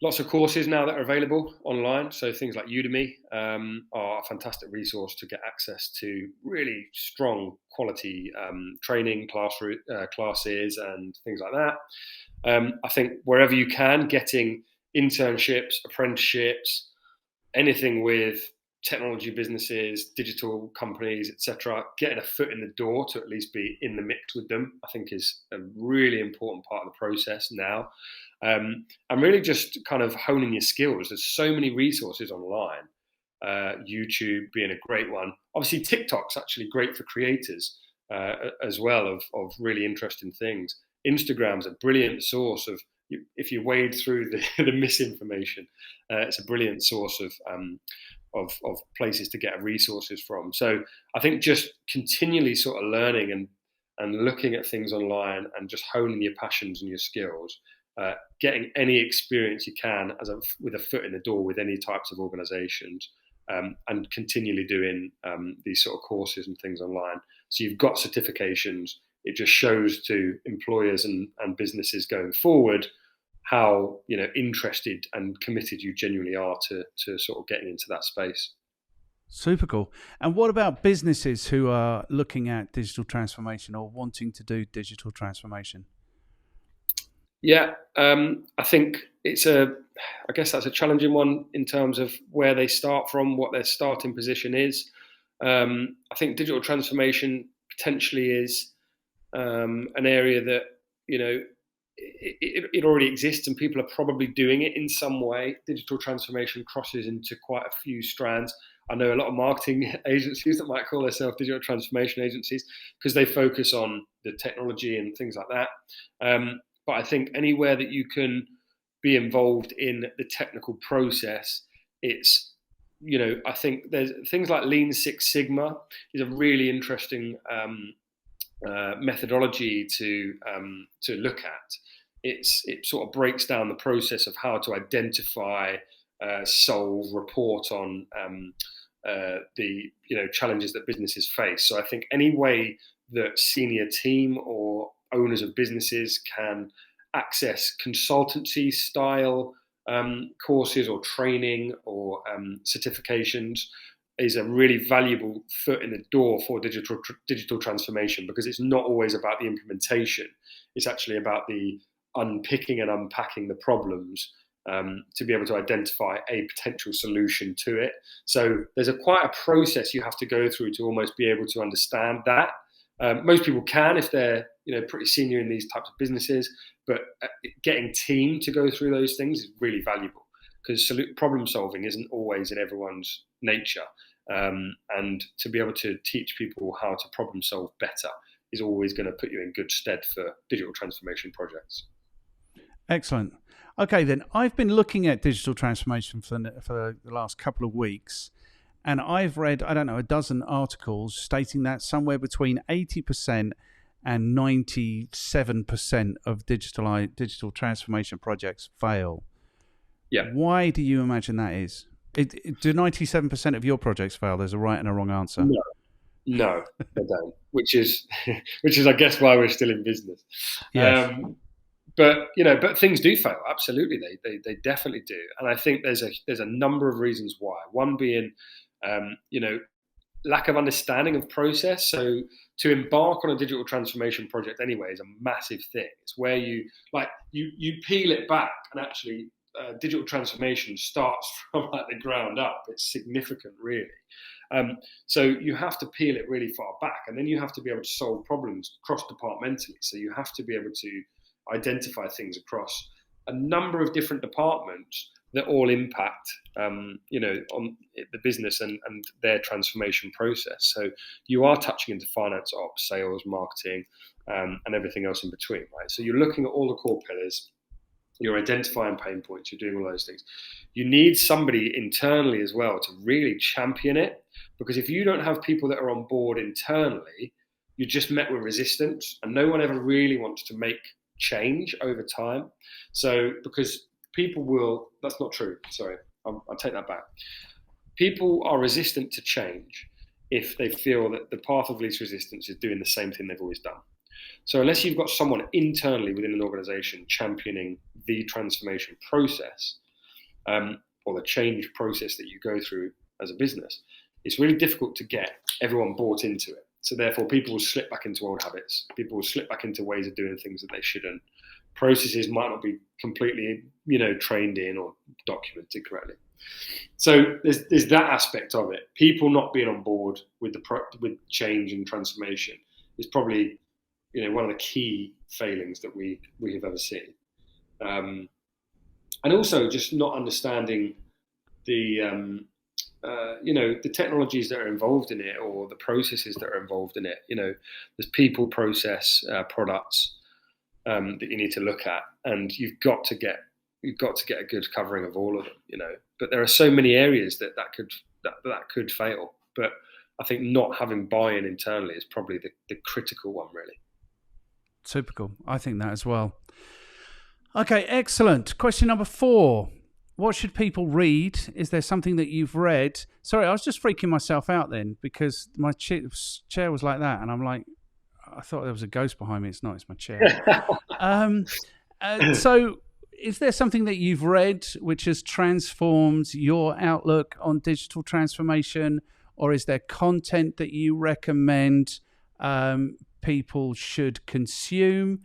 lots of courses now that are available online. So things like Udemy are a fantastic resource to get access to really strong quality training classes and things like that. I think wherever you can, getting internships, apprenticeships, anything with technology businesses, digital companies, etc., getting a foot in the door to at least be in the mix with them, I think is a really important part of the process now. And really just kind of honing your skills. There's so many resources online, YouTube being a great one. Obviously, TikTok's actually great for creators as well of really interesting things. Instagram's a brilliant source of, if you wade through the misinformation, it's a brilliant source of places to get resources from. So I think just continually sort of learning and looking at things online and just honing your passions and your skills, getting any experience you can with a foot in the door with any types of organizations, and continually doing these sort of courses and things online. So you've got certifications. It just shows to employers and businesses going forward how interested and committed you genuinely are to sort of getting into that space.
Super cool. And what about businesses who are looking at digital transformation or wanting to do digital transformation?
Yeah, I think I guess that's a challenging one in terms of where they start from, what their starting position is. I think digital transformation potentially is an area that, it already exists and people are probably doing it in some way. Digital transformation crosses into quite a few strands. I know a lot of marketing agencies that might call themselves digital transformation agencies because they focus on the technology and things like that. But I think anywhere that you can be involved in the technical process, it's, I think there's things like Lean Six Sigma is a really interesting methodology to look at. It sort of breaks down the process of how to identify, solve, report on the challenges that businesses face. So I think any way that senior team or owners of businesses can access consultancy style courses or training or certifications is a really valuable foot in the door for digital transformation, because it's not always about the implementation. It's actually about the unpicking and unpacking the problems to be able to identify a potential solution to it. So there's quite a process you have to go through to almost be able to understand that. Most people can if they're pretty senior in these types of businesses, but getting team to go through those things is really valuable, because problem solving isn't always in everyone's nature. And to be able to teach people how to problem solve better is always going to put you in good stead for digital transformation projects.
Excellent. Okay, then I've been looking at digital transformation for the last couple of weeks, and I've read, a dozen articles stating that somewhere between 80% and 97% of digital transformation projects fail.
Yeah.
Why do you imagine that is? Do 97% of your projects fail? There's a right and a wrong answer.
No, they don't. Which is, I guess, why we're still in business.
Yes.
But things do fail. Absolutely, they definitely do. And I think there's a number of reasons why. One being, lack of understanding of process. So to embark on a digital transformation project anyway is a massive thing. It's where you peel it back, and actually digital transformation starts from like the ground up. It's significant, really. So you have to peel it really far back, and then you have to be able to solve problems cross-departmentally. So you have to be able to identify things across a number of different departments that all impact, on the business and their transformation process. So you are touching into finance, ops, sales, marketing, and everything else in between, right? So you're looking at all the core pillars. You're identifying pain points. You're doing all those things. You need somebody internally as well to really champion it, because if you don't have people that are on board internally, you're just met with resistance, and no one ever really wants to make change over time. So because people will, that's not true. Sorry, I'll take that back. People are resistant to change if they feel that the path of least resistance is doing the same thing they've always done. So unless you've got someone internally within an organization championing the transformation process, or the change process that you go through as a business, it's really difficult to get everyone bought into it. So therefore, people will slip back into old habits. People will slip back into ways of doing things that they shouldn't. Processes might not be completely, trained in or documented correctly. So there's that aspect of it. People not being on board with with change and transformation is probably, one of the key failings that we have ever seen. And also just not understanding the technologies that are involved in it, or the processes that are involved in it. There's people, process, products that you need to look at, and you've got to get a good covering of all of them. But there are so many areas that could fail. But I think not having buy-in internally is probably the critical one, really.
Typical. I think that as well. Okay, excellent. Question number 4. What should people read? Is there something that you've read? Sorry, I was just freaking myself out then, because my chair was like that, and I'm like, I thought there was a ghost behind me. It's not. It's my chair. So is there something that you've read which has transformed your outlook on digital transformation, or is there content that you recommend people should consume?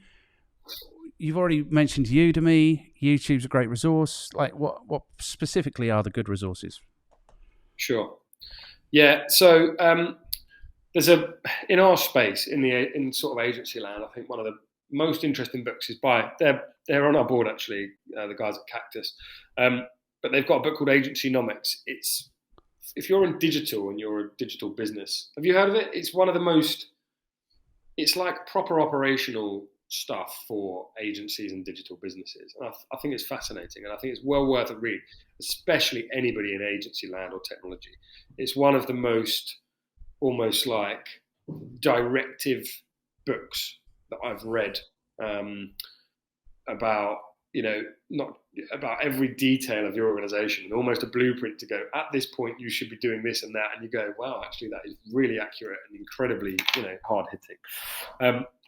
You've already mentioned Udemy. YouTube's a great resource. Like, what specifically are the good resources?
Sure. Yeah. So there's in our space, in sort of agency land, I think one of the most interesting books is by, they're on our board actually, the guys at Cactus, but they've got a book called Agencynomics. It's, if you're in digital and you're a digital business, have you heard of it? It's one of the most, it's like proper operational stuff for agencies and digital businesses. And I think it's fascinating, and I think it's well worth a read, especially anybody in agency land or technology. It's one of the most almost like directive books that I've read about, not about every detail of your organization, and almost a blueprint to go, at this point you should be doing this and that, and you go, wow, actually that is really accurate and incredibly hard hitting.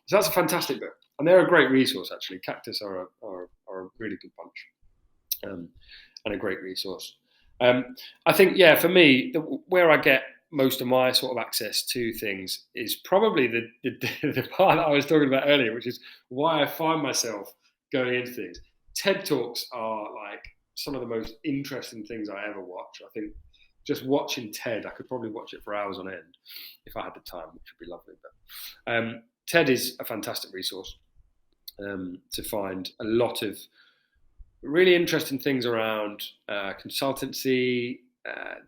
So that's a fantastic book, and they're a great resource actually. Cactus are a really good bunch, and a great resource. I think, for me, where I get most of my sort of access to things is probably the part that I was talking about earlier, which is why I find myself going into things. TED Talks are like some of the most interesting things I ever watch. I think just watching TED, I could probably watch it for hours on end if I had the time, which would be lovely. But TED is a fantastic resource to find a lot of really interesting things around consultancy,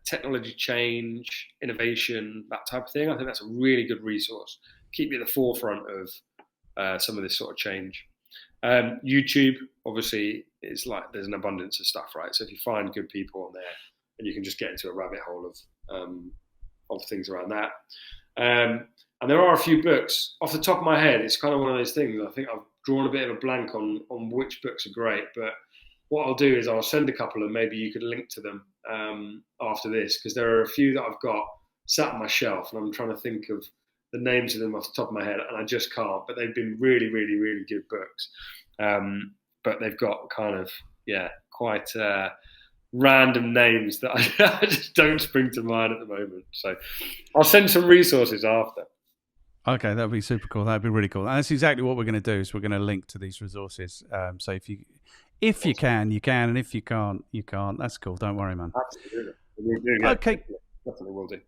technology change, innovation, that type of thing. I think that's a really good resource. Keep you at the forefront of some of this sort of change. YouTube, obviously, is like there's an abundance of stuff, right? So if you find good people on there, and you can just get into a rabbit hole of things around that. And there are a few books off the top of my head. It's kind of one of those things. I think I've drawn a bit of a blank on which books are great. But what I'll do is I'll send a couple, and maybe you could link to them after this, because there are a few that I've got sat on my shelf, and I'm trying to think of the names of them off the top of my head, and I just can't. But they've been really, really, really good books. But they've got kind of quite random names that I just don't spring to mind at the moment. So I'll send some resources after.
Okay, that'd be super cool. That'd be really cool. And that's exactly what we're going to do. Is we're going to link to these resources. So if you can, you can, and if you can't, you can't. That's cool. Don't worry, man.
Absolutely. We'll do, yeah.
Okay.
Definitely will do.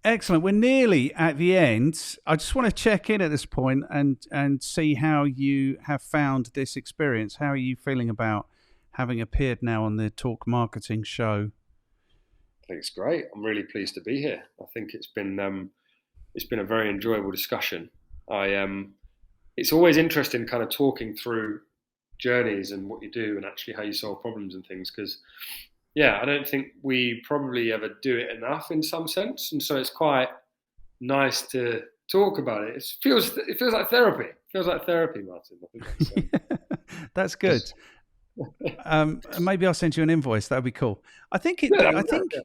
Excellent. We're nearly at the end. I just want to check in at this point and see how you have found this experience. How are you feeling about having appeared now on the Talk Marketing show?
I think it's great. I'm really pleased to be here. I think it's been a very enjoyable discussion. It's always interesting kind of talking through journeys and what you do and actually how you solve problems and things, because I don't think we probably ever do it enough in some sense, and so it's quite nice to talk about it. It feels like therapy. It feels like therapy, Martin. I think
that's good. Maybe I'll send you an invoice. That would be cool. I think the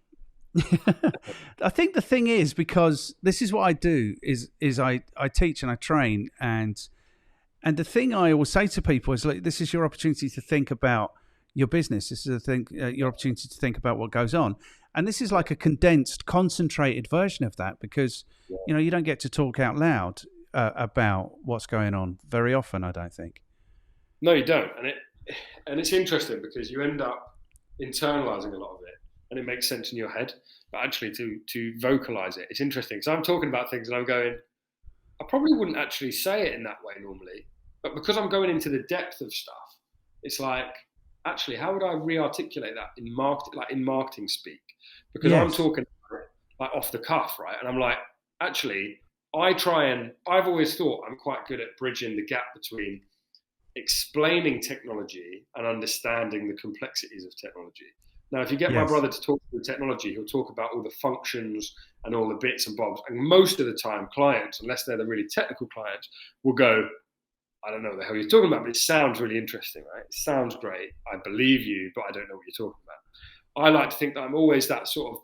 thing is, because this is what I do, is I teach and I train, and the thing I always say to people is, like, this is your opportunity to think about your business. This is your opportunity to think about what goes on, and this is like a condensed, concentrated version of that, because you don't get to talk out loud about what's going on very often, I don't think.
No, you don't, and it's interesting because you end up internalizing a lot of it, and it makes sense in your head. But actually, to vocalize it, it's interesting. because I'm talking about things and I'm going, I probably wouldn't actually say it in that way normally, but because I'm going into the depth of stuff, it's like, actually, how would I re-articulate that in marketing speak? Because I'm talking like off the cuff, right? And I'm like, actually, I've always thought I'm quite good at bridging the gap between explaining technology and understanding the complexities of technology. Now, if you get my brother to talk through technology, he'll talk about all the functions and all the bits and bobs. And most of the time, clients, unless they're the really technical clients, will go, I don't know what the hell you're talking about, but it sounds really interesting, right? It sounds great. I believe you, but I don't know what you're talking about. I like to think that I'm always that sort of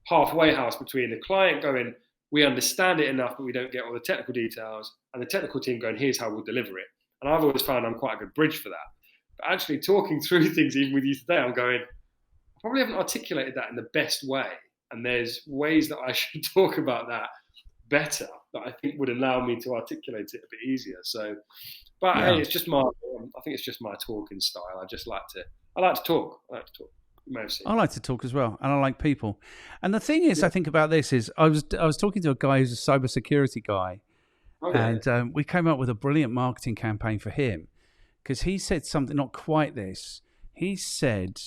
halfway house between the client going, we understand it enough, but we don't get all the technical details, and the technical team going, here's how we'll deliver it. And I've always found I'm quite a good bridge for that. But actually talking through things, even with you today, I'm going, I probably haven't articulated that in the best way. And there's ways that I should talk about that better that I think would allow me to articulate it a bit easier. So, but hey, it's just I think it's just my talking style. I like to talk. You may have seen.
I like to talk as well, and I like people. And the thing is, I think about this is, I was talking to a guy who's a cybersecurity guy, and we came up with a brilliant marketing campaign for him, because he said something not quite this. He said,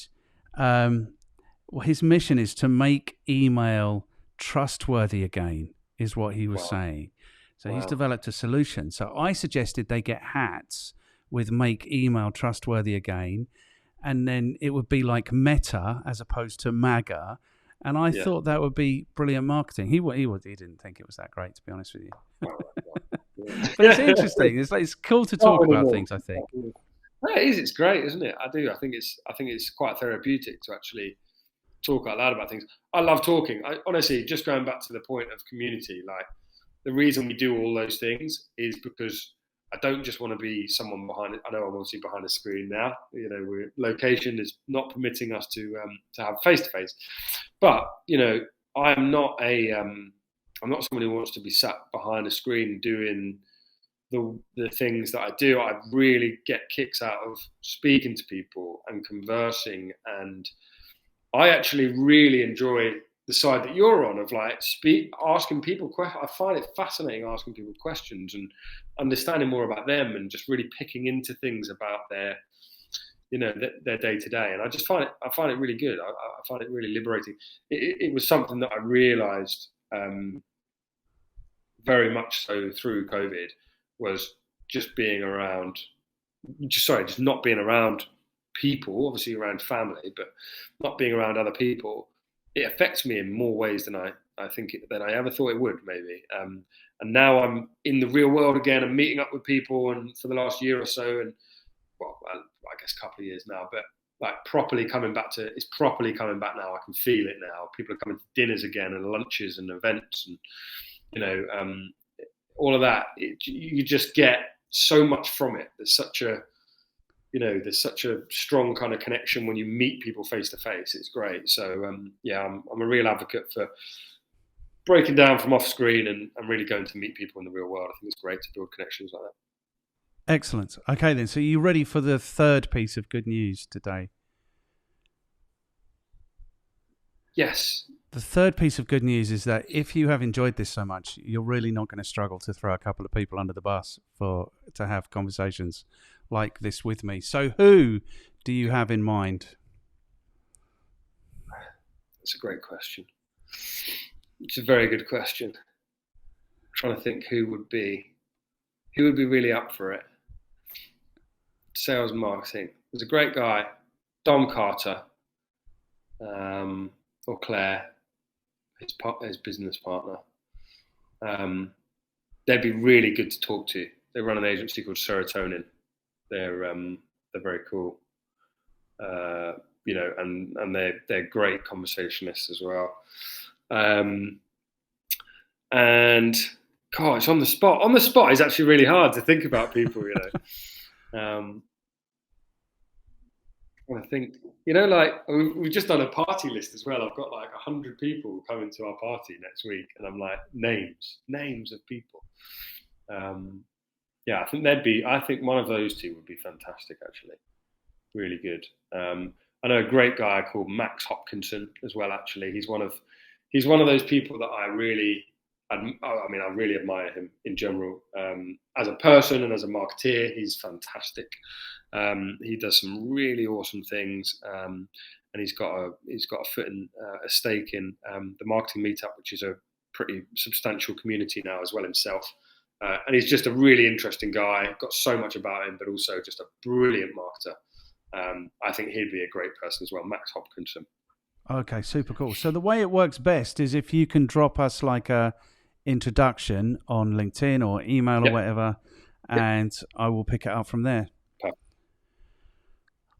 his mission is to make email trustworthy again, is what he was saying. So he's developed a solution. So I suggested they get hats with "Make Email Trustworthy Again," and then it would be like Meta as opposed to MAGA. And I thought that would be brilliant marketing. He didn't think it was that great, to be honest with you. But it's interesting. It's cool to talk about things, I think.
Yeah, it is. It's great, isn't it? I do. I think it's quite therapeutic to actually talk out loud about things. I love talking. Honestly, just going back to the point of community, like, the reason we do all those things is because I don't just want to be someone behind it. I know I'm obviously behind a screen now. Location is not permitting us to have face to face. But I'm not someone who wants to be sat behind a screen doing the things that I do. I really get kicks out of speaking to people and conversing, and I actually really enjoy the side that you're on of asking people questions. I find it fascinating asking people questions and understanding more about them, and just really picking into things about their day to day. And I find it really good. I find it really liberating. It was something that I realised very much so through COVID, was just not being around people, obviously around family, but not being around other people. It affects me in more ways than I ever thought it would, maybe. And now I'm in the real world again and meeting up with people, and for the last year or so, and well, I guess a couple of years now, but like it's properly coming back now. I can feel it now. People are coming to dinners again and lunches and events, and all of that. You just get so much from it. There's such a strong kind of connection when you meet people face to face. It's great. So I'm a real advocate for breaking down from off screen and really going to meet people in the real world. I think it's great to build connections like that.
Excellent. Okay, then. So you're ready for the third piece of good news today?
Yes.
The third piece of good news is that if you have enjoyed this so much, you're really not going to struggle to throw a couple of people under the bus to have conversations like this with me. So who do you have in mind?
That's a great question. It's a very good question. I'm trying to think who would be really up for it. Sales marketing. There's a great guy, Dom Carter, or Claire, his business partner. They'd be really good to talk to. They run an agency called Serotonin. They're very cool, and they're great conversationalists as well. And God, it's on the spot. On the spot is actually really hard to think about people, I think, like we've just done a party list as well. I've got like 100 people coming to our party next week, and I'm like, names of people. I think one of those two would be fantastic, actually. Really good. I know a great guy called Max Hopkinson as well, actually. He's one of those people that I really admire him in general. As a person and as a marketeer, he's fantastic. He does some really awesome things, and he's got a stake in the marketing meetup, which is a pretty substantial community now as well himself. And he's just a really interesting guy. Got so much about him, but also just a brilliant marketer. I think he'd be a great person as well, Max Hopkinson.
Okay, super cool. So the way it works best is if you can drop us like a introduction on LinkedIn or email or whatever, and I will pick it up from there.
Perfect.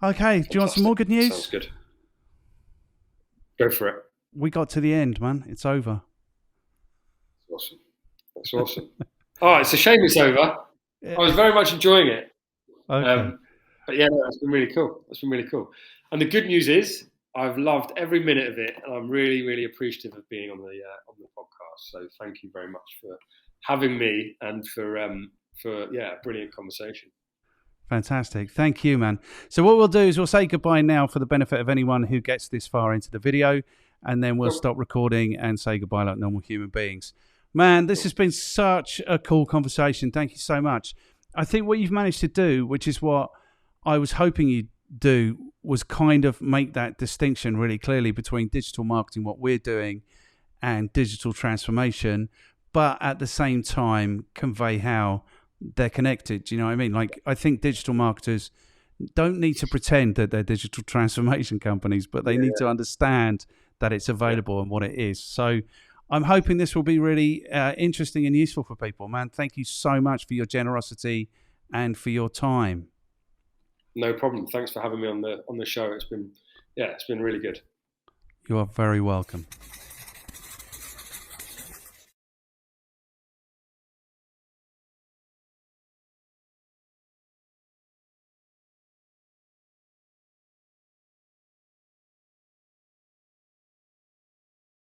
Okay, fantastic. Do you want some more good news?
Sounds good. Go for it.
We got to the end, man. It's over.
That's awesome. Oh, it's a shame it's over. I was very much enjoying it.
Okay.
But yeah, no, that's been really cool. And the good news is I've loved every minute of it, and I'm really, really appreciative of being on the podcast. So thank you very much for having me and for a brilliant conversation.
Fantastic. Thank you, man. So what we'll do is we'll say goodbye now for the benefit of anyone who gets this far into the video, and then we'll stop recording and say goodbye like normal human beings. Man, this has been such a cool conversation. Thank you so much. I think what you've managed to do, which is what I was hoping you'd do, was kind of make that distinction really clearly between digital marketing, what we're doing, and digital transformation, but at the same time convey how they're connected. Do you know what I mean? Like, I think digital marketers don't need to pretend that they're digital transformation companies, but they need to understand that it's available and what it is. So I'm hoping this will be really interesting and useful for people. Man, thank you so much for your generosity and for your time.
No problem. Thanks for having me on the show. It's been really good.
You are very welcome.